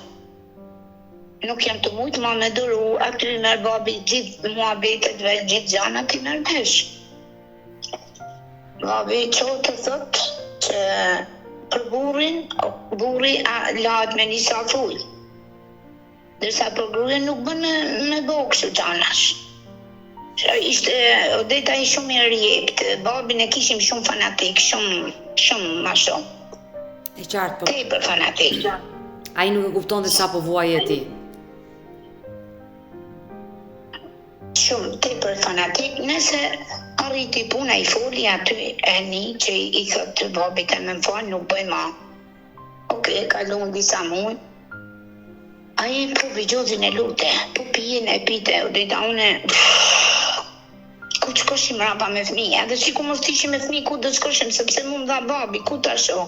Nuk jam të mujtë ma me duru, aty i merë babit gjithë mua betet veç gjithë gjanat i merë vesh. Babit që të thot që për burin, buri lahet me një sa full. Dërsa për grujen nuk bën me boksu gjanash. Ishte, odeta i shumë i rjept, babin e kishim shumë fanatik, shumë ma shumë. E qartë, po. Tepër fanatik. Ai nuk e kupton dhe sa po vuaje ti. Shumë tepër fanatik, nëse arriti puna i foli aty e një që i thot të babit e me më falë, nuk bëj ma. Oke, kalon disa muaj. Ai po vigjozin e lute, po pijen e pite, odeta une... Ku që koshim rapa me fëmija, edhe që ku mos t'ishim me fëmij, ku do shkoshim, sepse mu më dha babi, ku ta sho.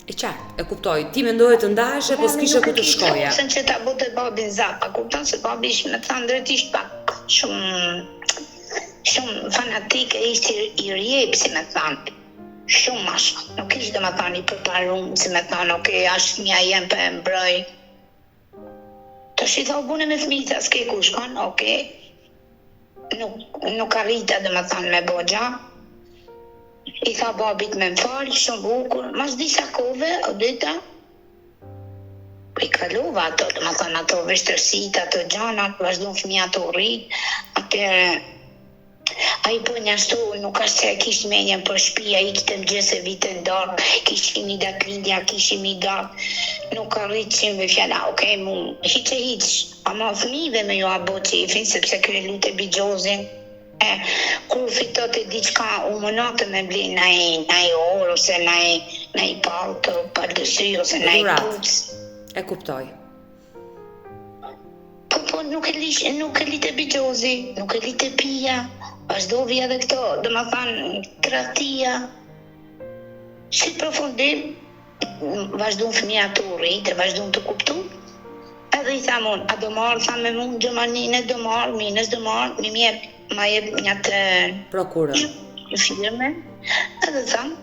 E qartë, e kuptoj, ti mendoje të ndaheshe, po s'kishe ku të shkoja. Sen që ta bote babin zapa, kupton se babi ishte me thanë drejtisht pak shumë fanatike, ishte i rjep, si me thanë. Shumë ma shumë, nuk ishte me thanë i përparum, si me thanë, oke, ashtë mja jem për e mbroj. Të shi tha u bune me fëmijë, tha s'ke ku shkon, oke. Nuk arrita dhe me thanë me bogja. I tha babit me më falë, shumë bukur. Mas disa kove, o dita, i kalova ato, dhe me thanë ato vështërsit, ato gjanat, vazhdo në fëmija të rrit, atëre, a i po njashtu, nuk ashtë se kishtë menjen për shpia, i kitëm gjese vite ndarë, kishtë një datë lindja, kishtë një datë, nuk arritë që me fjalla, okej, mu, hiqe, ama fëmive me jo abo qefin, sepse kërë lutë e bigjozin, kur fitot e diqka u mënatë me bli na i orë, ose na i paltë, palësy, ose na i pucë. E kuptoj. Po, nuk e lite bigjozi, nuk e lite pija, vazhdovi edhe këto, dhe më thanë, kratia. Si profundim, vazhdo në fëmija të rritë, vazhdo në të kuptu. Edhe i thamë unë, a do marë, thamë me mund Gjermanine, do marë, minës do marë, mi mjep, ma jep një të... Prokurën. Firme. Edhe thamë,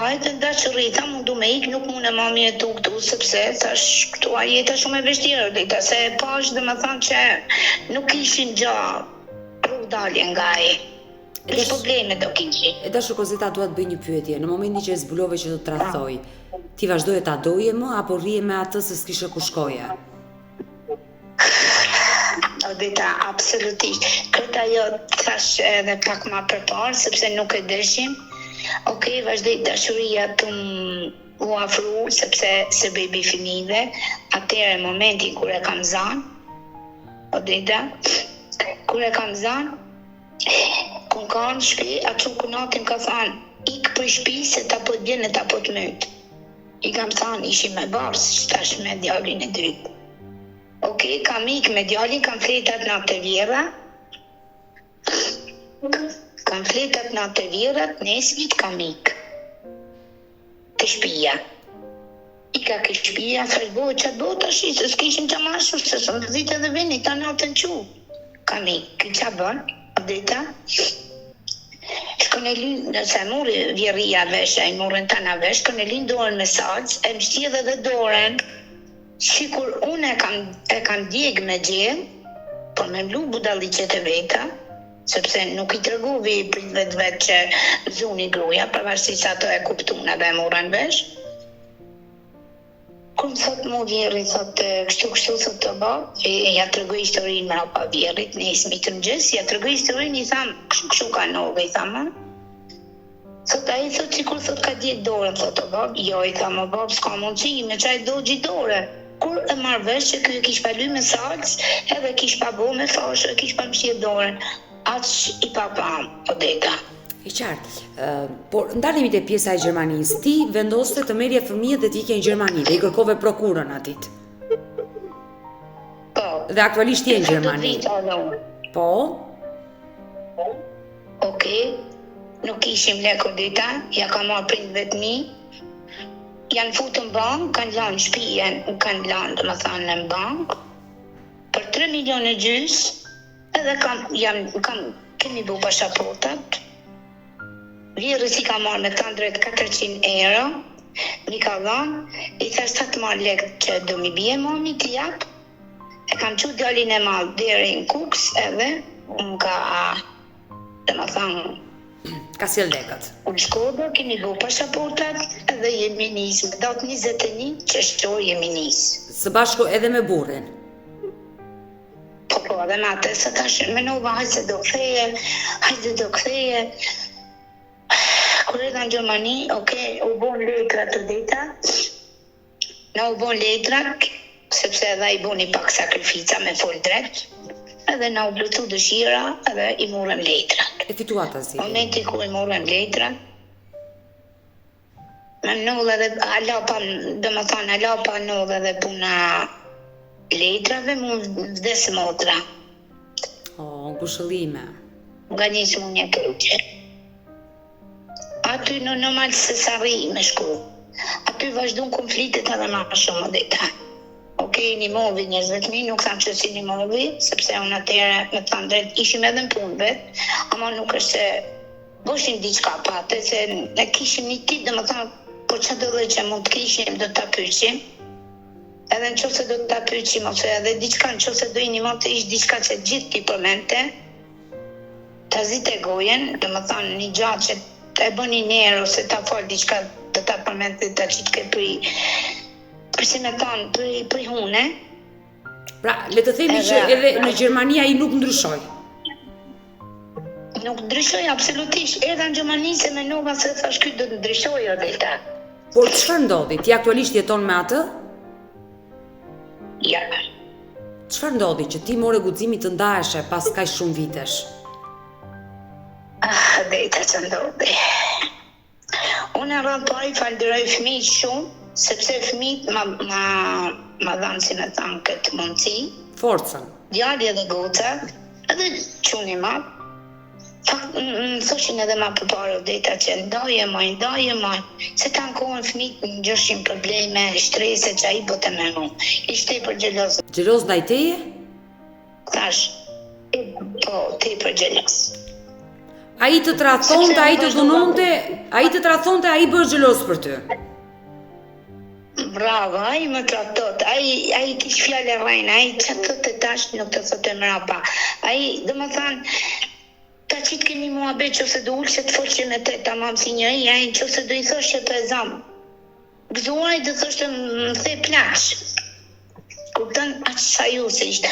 hajtë dashëri, thamë mundu me ikë, nuk mune mami e tu këtu, sepse thash këtu a jeta shumë e vështirë, dhejta, se pash dhe më thamë që nuk ishin gja rrug dalje nga e. Dhe probleme do kishi. E dashur Kozeta, dua të bëj një pyetje. Në momentin që e zbulove që të tradhoj, ti vazhdoje ta doje më apo rrije me atë se s'kishe ku shkoje? Odeta, absolutisht. Këta jo thash edhe pak ma përparë, sepse nuk e dëshim. Okej, vazhdoj dashuria të u afru, sepse se bebi fëmijëve. Atëherë momentin kur e kam zanë, Odeta, kur e kam zanë, kun ka në shpi, atë kunatin ka thanë, ikë për shpi se ta po t'bjene, ta po t'mytë. I kam thanë, ishim me barës, shtash me djallin e dytë. Okej, kam ikë me djallin, kam fletat në të vjera. Kam fletat në të vjerat, nesvit kam ikë. Të shpia. Ika ke shpia, thash bo, qatë bo të shi, se s'kishim që mashur, se së më zite dhe veni, ta natën qu. Kam ikë, qa bën? Odeta, shkon e lynë, nëse muri vjeria vesh, e murën të në vesh, shkon e lynë dorën me saqë, e më shtjedhe dhe dorën, sikur unë e kam djegë me gjelë, por me mlu budalliqet e veta, sepse nuk i tërguvi pritëve të vetë që zuni gruja, përvashti sa të e kuptuna dhe murën vesh. Kur më thot mu vjeri, thot kështu thot të bab, ja të rëgoj historinë më rapa vjerit, në ismi të mëgjes, ja të rëgoj historinë, i tham, kështu ka nove, i tham, thot a i thot që kur thot ka 10 dore, thot të bab, jo, i tham, o bab, s'ka mundësi, me qaj do gjithë dore. Kur e marrë vesh që kjo kish pa ly me salc, edhe kish pa bo me fash, kish pa mëshirë dore, aq i pa Odeta. E qartë, por ndalemi te pjesa e Gjermanisë. Ti vendoste të merrje fëmijët dhe të ikje në Gjermani dhe i kërkove prokurën atit. Po. Dhe aktualisht je në Gjermani. Po. Okej. Nuk ishim lek Odeta, ja ka marrë prindve të mi. Janë futur në bankë, kanë lanë shtëpinë, kanë lanë domethënë në bankë për 3 milionë gjys, edhe kemi bu pasaportat. Vjerë si ka marrë me të drejt 400 euro, mi ka dhanë, i thash sa të marrë lekë që do mi bie mami t'i jap. E kam qu djalin e madh deri në Kuks edhe unë ka domethënë ka sjell lekët. Unë Shkodër kemi bu pasaportat edhe jemi nisë. Me datë 21 qershor jemi nisë. Së bashku edhe me burrin. Po, edhe me atë se tash menova hajde do ktheje. Kur edhe në Gjermani, u bon letra të dita. Na u bon letra, sepse edhe i boni pak sakrifica me fol drejt. Edhe na u blutu dëshira edhe i morëm letrat. E fituat azi. Momenti ku i morëm letrat, më nullë edhe alapa nullë edhe puna letrave, mu vdes motra. O, ngushëllime. Nga njësë mu një keqe. Aty në normal se sarri me shku. Aty vazhdun konfliktet edhe ma shumë Odeta. Një movi 20.000, nuk tham që si një movi, sepse unë atere, me të drejt, ishim edhe në punë vetë, ama nuk është se boshin diçka pate, se ne kishim një tit, dhe më thamë, po që do dhe që mund të kishim, do të pyqim, edhe në qose do të pyqim, ose edhe diçka, në qose do i një mund të ishtë diçka që gjithë t'i përmente, të zite gojen, dhe më thamë, një gjatë që të e bëni njerë, ose ta falë diçka, do të përmente të qitë ke përsi me tanë për hune. Pra, le të themi që edhe në Gjermani ai nuk ndryshoj. Nuk ndryshoj absolutisht. Edhe në Gjermani se menova se thash ky do të ndryshoj Odeta. Por çfarë ndodhi? Ti aktualisht jeton me atë? Ja. Çfarë ndodhi që ti more guximin të ndaheshe pas kaq shumë vitesh? Odeta që ndodhi. Unë rrallë pari falderoj fëmijë shumë, sepse fëmijët ma dhanë si me thanë këtë mundësi. Forcën. Djali edhe goca, edhe quni ma. Më thoshin edhe ma përpare Odeta që ndaje maj, se ta në kohën fëmijët në gjëshin probleme, shtrese që a i bote me mu. Ishte për gjelos. Gjelos ndaj teje? Thash, po, te për gjelos. A i të trathonte, a i të dhunonte, a i të trathonte, a i bërë gjelos për ty. Bravo, a i më tratot, a i kish fjallë e rajnë, a i që të të tash nuk të thote mrapa. A i, dhe më thanë, ta qitë keni mua be që se do ullë që të foqe me te ta mamë si një a i që se do i thosh që të e zamë. Gëzuaj dhe thosh të më the plash. Kuptan, aqë sa ju se ishte,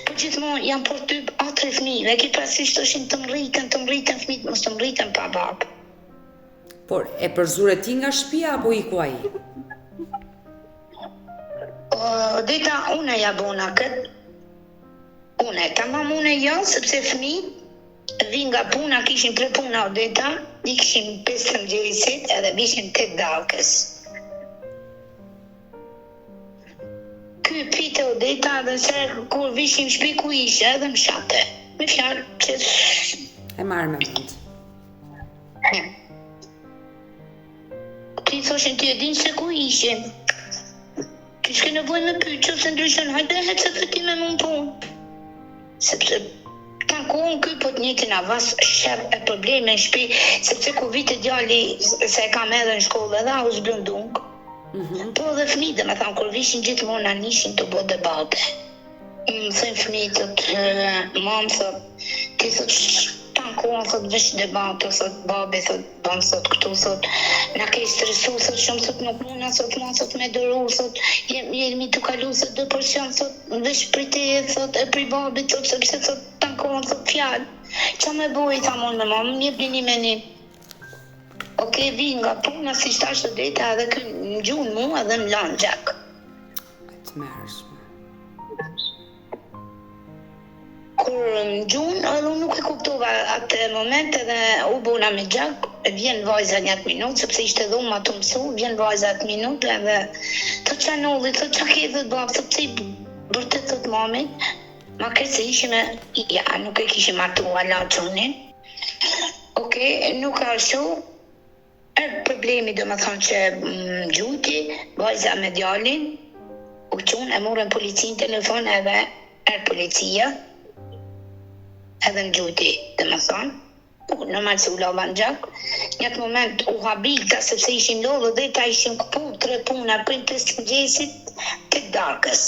po gjithmonë jam për ty atre fëmijëve, ki pasisht thoshin të më rritën fëmijët, mos të më rritën pa babë. Por, e përzure ti nga shtëpia apo iku ai? Odeta, une ja bona këtë. Tamam une jo, sepse fëmijët vi nga puna, kishin 3 puna Odeta, i kishin 5 të mëngjesit edhe vishin 8 dalkës. Ky pite Odeta dhe se kur vishim shpi ku ishe edhe më shate. Me fjarë që... E marrë me mund. Ti thoshin ti e din se ku ishe. Ti s'ke nevoj me pyet që se ndryshon, hajde e se të ti me mund punë. Sepse ta kohën ky po të njëjtin avas shep e probleme në shtëpi, sepse ku vite djali se e kam edhe në shkollë edhe u zblundung. Po dhe fëmijët, me thamë, kur vishin gjithmonë anishin të bo debate. Më thënë fëmijët, mamë thot, ti thot, ta kohën, thot, vesh debato, thot, babi, thot, ban, thot, këtu, thot, na ke stresu, thot, shumë, thot, nuk muna, thot, ma, thot, me dëru, thot, jemi të kalu, thot, 2%, thot, vesh për te, thot, e për babi, thot, sepse, thot, të kohën, thot, fjallë. Qa me boj, tha mon me mamë, një blini me një. Oke, vi nga puna, si shtash të drejta, edhe kënë në gjunë mu, edhe më lanë gjak. Të mërshme. Kur në gjunë, edhe unë nuk e kuptova atë moment, edhe u bona me gjak, vjen vajza një atë minutë, sepse ishte dhumë ma të mësu, vjen vajza atë minutë, edhe të qa nulli, të qa ke dhe babë, sepse i bërtet të të mamit, ma kërë se ishime, ja, nuk e kishim atu ala qunin. Oke, nuk ashtu, problemi do më thonë që gjuti, vajza me djalin, u qunë, e morën policin telefon edhe policia, edhe në gjuti, dhe më thonë, normal se u lava në gjak, një atë moment u habilta, sepse ishim lodhë dhe ta ishim këpu 3 puna, për 5 mëgjesit të darkës.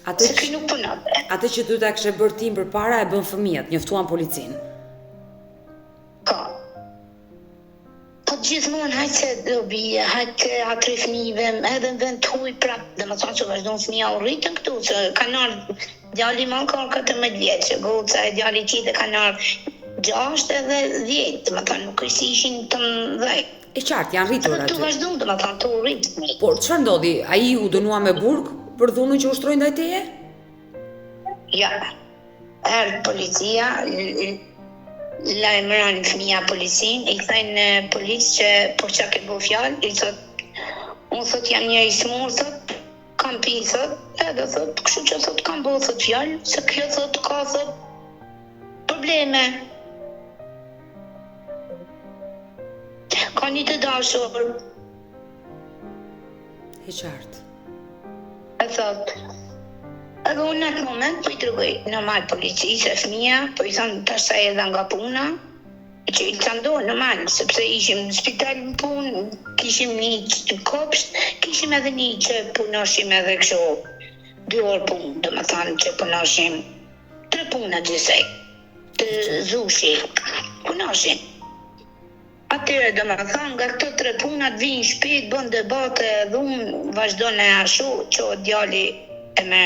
Se këj nuk punate. Atë që ty ta kështë bërë tim për para e bën fëmijët, njoftuan policin. Ka. Po gjithmonë hajtë se do bie, hajtë atëri fëmijëve, edhe në vend të huj prap, dhe më thonë që vazhdojnë fëmija u rritën këtu, që kanë ardhë djali ma ka 14 vjeqë, goca e djali qitë kanë ardhë 6 edhe 10, dhe më thonë nuk është ishin të mdhej. E qartë, janë rritur aty. Edhe të vazhdojnë, dhe më thonë të u rritë. Por, çfarë ndodhi? Ai u dënua me burg për dhunën që ushtroi ndaj teje? Ja, erdhë policia, lajmëran fëmija policin, i thajnë polic që po qa ke bo fjallë, i thot, unë thot jam një i smur, thot, kam pi, thot, edhe thot, kështu që thot kam bo, thot fjallë, se kjo thot ka, thot, probleme. Ka një të dashur. E qartë. E thot, edhe unë në atë moment po i tregoj normal policisë e fëmija, po i thonë tash sa edhe nga puna, që i të ndohë normal, sepse ishim në spital në punë, kishim një kopsht, kishim edhe një që punoshim edhe kështu 2 orë punë, do më thanë që punoshim 3 puna gjithsej, të zushi, punoshim. Atyre do më thanë, nga këto 3 punat vinë shpit, bën debate, dhunë, vazhdojnë e ashu, që o djali e me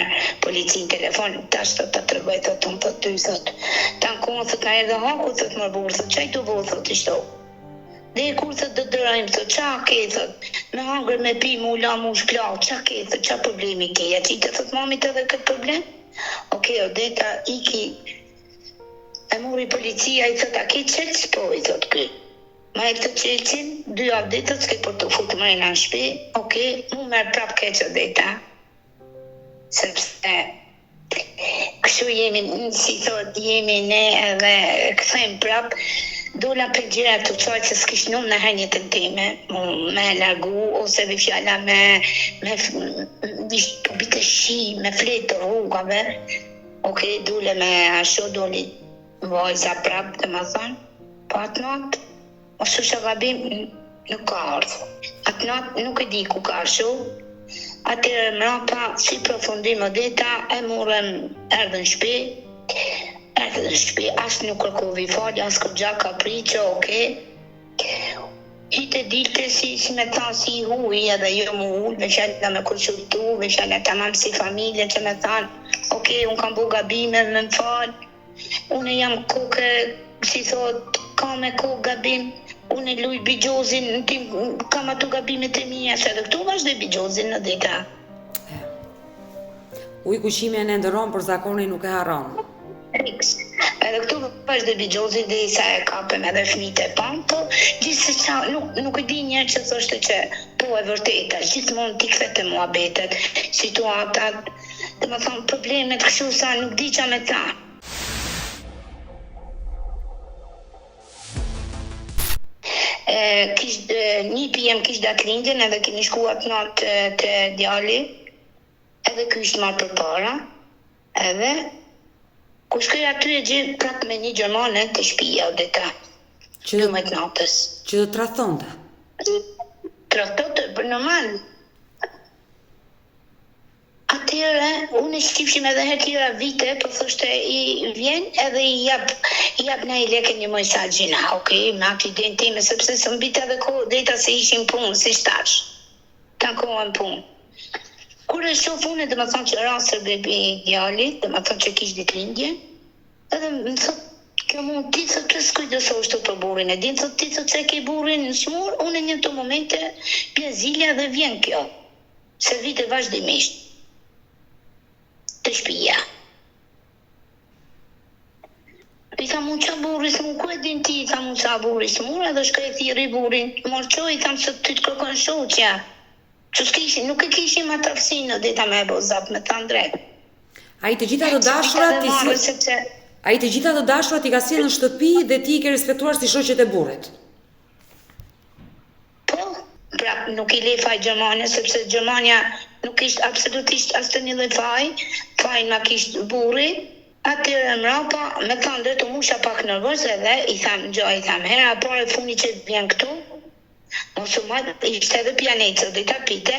policin telefon, tash të tregoj, thot, unë thot, ty, thot, ta në kohën, thot, na edhe haku, thot, më burë, thot, qaj të burë, thot, ishto. Dhe kur, thot, dhe dërajmë, thot, qa ke, thot, me hangër, me pi, mu la, mu shplau, qa ke, thot, qa problemi ke, ja qitë, thot, mamit edhe këtë problem? Oke, o deta, iki, e muri policia, i thot, a ke qëtë s'po, i thot, kë. Ma e këtë qëtësin, 2 javë ditët, s'ke për të futë mërina në shpi, oke, mu merë prap keqë deta. Sepse kështu jemi, si thot, jemi ne edhe këthejmë prap, dola për gjera të qaj që s'kish nëmë në henjët në time, me largu, ose vi fjalla me vishë bitë shi, me fletë rrugave, oke, dole me asho, doli vajza prap, dhe ma thonë, po atë natë, ose shë gabim nuk ka ardhë. Atë natë nuk e di ku ka asho, atëre mrapa, si profundim o deta, e murëm erdhën shpi, asë nuk kërkovi falë, asë kërgja ka priqë, oke. Hite dilte si me tha si huj, edhe jo mu ullë, veçalla me konsultu, veçalla të mamë si familje që me thanë, oke, unë kam bu gabime, me më falë, unë jam koke, si thot, ka me kokë gabim, unë luj bigjozin, kam atu gabimet e mija, që edhe këtu vazhdoj bigjozin në dita. Uj kushime e në ndëron, për zakoni nuk e harron. Riks. Edhe këtu vazhdoj bigjozin dhe isa e kapem edhe fmit e pan, po gjithë se qa, nuk e di njerë që thoshte që po e vërteta, gjithmonë t'i kthet e muhabetet, situatat, dhe më thonë problemet, kështu sa nuk di qa me ta. Një PM kish datë lindjen edhe keni shkuat natë të djali, edhe ky ishtë marrë për para, edhe ku shkoj aty e gjithë prap me një gjermane të shpija o deta, 12 natës. Që do trathonte? Trathonte, për normal. Atyre unë shqipshim edhe herë tjera vite, po thoshte i vjen edhe i jap në i leke një mesazhin. Okej, me atë idenë time, sepse së mbite edhe kohë drejta se ishim punë, si shtash. Kanë kohën punë. Kur e shoh unë, dhe më thonë që rasër bebi djalit, dhe më thonë që kish ditëlindje, edhe më thotë, kjo mund ti thot të skujdesosh të për burrin e din, thot ti thot se ke burrin në smur, unë në një të momente pjezilja dhe vjen kjo. Se vite vazhdimisht. Të shpija. I tha mu qa burri smur, ku e din ti, i tha mu qa burri smur, edhe shka e thiri burrin, morqoj, i tham se ty të kërkon shoqja. Që s'kishim, nuk e kishim atë aftësinë, dhe ta me e bo zap me të drejt. Ai të gjitha të dashurat Ai të gjitha të dashurat i ka sjellë në shtëpi dhe ti i ke respektuar si shoqet e burrit. Po, pra nuk i le faj Gjermania, sepse Gjermania nuk ishte absolutisht as të një lloj fajin ma kishte burri. Atëherë mrapa, me thënë drejt u musha pak nervoze dhe i tham hera pare funi që vjen këtu, mos u marr, ishte edhe pianecë, dhe ta pite.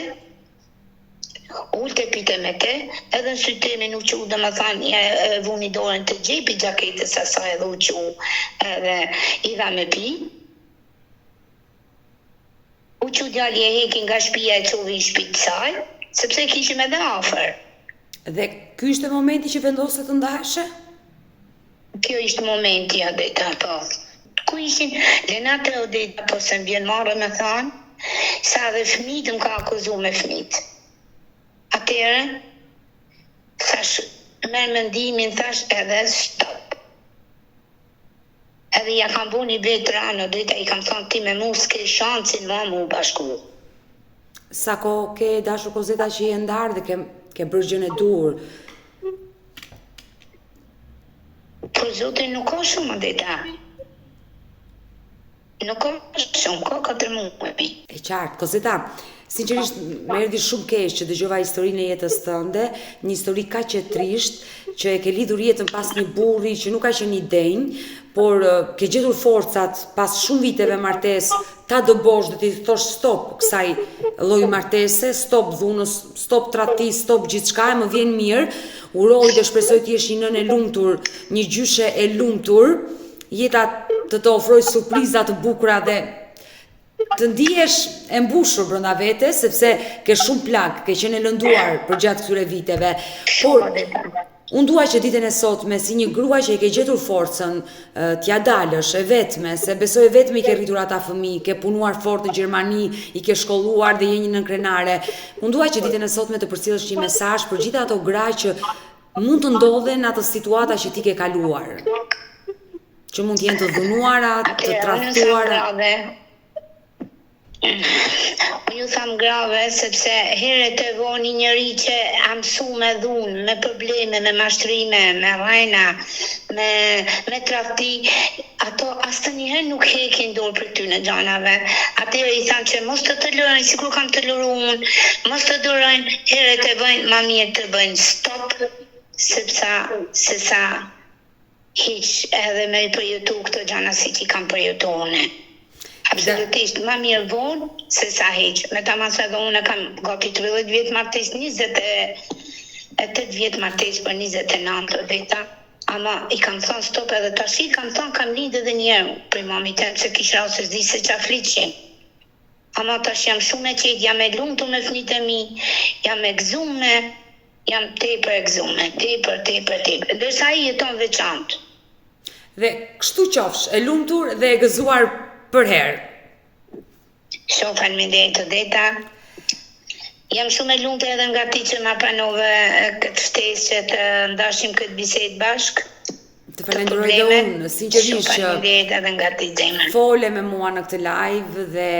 Ulte pite me te, edhe në sytemi nuk që u dhe më thanë, e vuni dorën të gjepi gjaketës asaj edhe u që edhe i dha me pi. U që djali e hekin nga shpia e qovi i shpit saj, sepse kishim edhe afer. Dhe ky ishte momenti që vendose të ndaheshe? Kjo ishte momenti, Odeta, po. Ku ishin Lenate Odeta, po se m'vjen marrë me thanë, sa dhe fmit më ka akuzu me fmit. Atëre, thash, merë mendimin, thash edhe stop. Edhe ja kam bu një vetë ranë, drejta i kam thonë ti me mu s'ke shansin ma mu bashku. Sa ko ke dashur Kozeta që i ndarë dhe ke bërë gjën e dur? Po zote nuk ka shumë, Odeta. Nuk ka shumë, ka 4 muaj. E qartë, Kozeta, sinqerisht më erdhi shumë keq që dëgjova historinë e jetës tënde, një histori kaq e trisht që e ke lidhur jetën pas një burri që nuk ka qenë i denj, por ke gjetur forcat pas shumë viteve martesë ta dëbosh dhe ti thosh stop kësaj lloj martese, stop dhunës, stop tradhtis, stop gjithçka, më vjen mirë. Uroj dhe shpresoj të jesh një nënë e lumtur, një gjyshe e lumtur, jeta të ofroj surpriza të bukura dhe të ndihesh e mbushur brenda vetes, sepse ke shumë plak, ke qenë lënduar për gjatë këtyre viteve. Por unë dua që ditën e sotme si një grua që i ke gjetur forcën t'ja dalësh e vetme, se besoj e vetme i ke rritur ata fëmijë, ke punuar fort në Gjermani, i ke shkolluar dhe je një nënkrenare. Unë dua që ditën e sotme të përcjellësh një mesazh për gjithë ato gra që mund të ndodhen në ato situata që ti ke kaluar. Që mund të jenë të dhunuara, të tradhtuara. Unë ju tham grave, sepse herët e voni njëri që a mësu me dhunë, me probleme, me mashtrime, me rajna, me tradhti, ato asë njëherë nuk hekin dorë për ty në gjanave. Atëherë i tham që mos të lërojnë, sikur kam të lëru unë, mos të durojnë, herët e bëjnë, ma mirë të bëjnë stop, se sa hiq edhe me përjetu këto gjana si që kam përjetu une. Absolutisht, ma mirë vonë se sa heq. Me ta masë edhe unë kam gati 30 vjetë martes, 28 vjetë martes për 29 Odeta. Ama i kam thonë stop edhe tash i kam thonë kam lindë edhe njerë për mami temë se kish rao se zdi se qa fliqim. Ama tash jam shumë e qetë, jam e lumtur me fëmijët e mi, jam e gëzume, jam tepër e gëzume, tepër. Ndërsa ai jeton veçantë. Dhe kështu qofsh, e lumtur dhe e gëzuar për herë. Shumë faleminderit Odeta. Jam shumë e lumtur edhe nga ti që ma pranove këtë ftesë që të ndashim këtë bisedë bashkë. Të falenderoj dhe unë, sinqerisht që fole me mua në këtë live dhe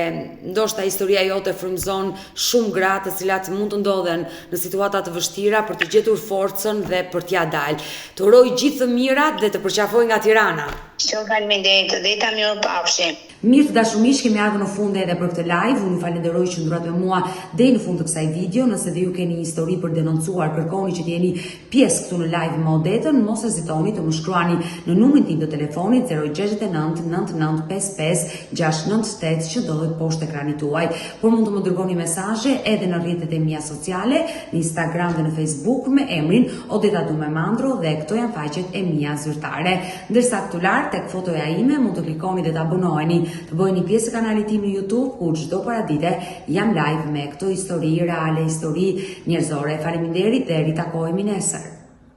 ndoshta historia jote frymëzon shumë gra të cilat mund të ndodhen në situata të vështira për të gjetur forcën dhe për t'ja dalë. Të uroj gjithë të mirat dhe të përqafoj nga Tirana. Shumë faleminderit, Odeta, mirupafshim. Mirë të dashur miq, kemi ardhur në fund edhe për këtë live. Unë ju falenderoj që ndurat me mua deri në fund të kësaj video. Nëse dhe ju keni një histori për denoncuar, kërkoni që të jeni pjesë këtu në live me Odetën, mos hezitoni të më shkruani në numrin tim të telefonit 069 9955 698 që ndodhet poshtë ekranit tuaj. Por mund të më dërgoni mesazhe edhe në rrjetet e mia sociale, në Instagram dhe në Facebook me emrin Odeta Dumemandro dhe këto janë faqet e mia zyrtare. Ndërsa këtu lart tek fotoja ime mund të klikoni dhe të abonoheni, të bëheni pjesë e kanalit tim në YouTube, ku çdo paradite jam live me këto histori reale, histori njerëzore. Faleminderit dhe ritakohemi nesër.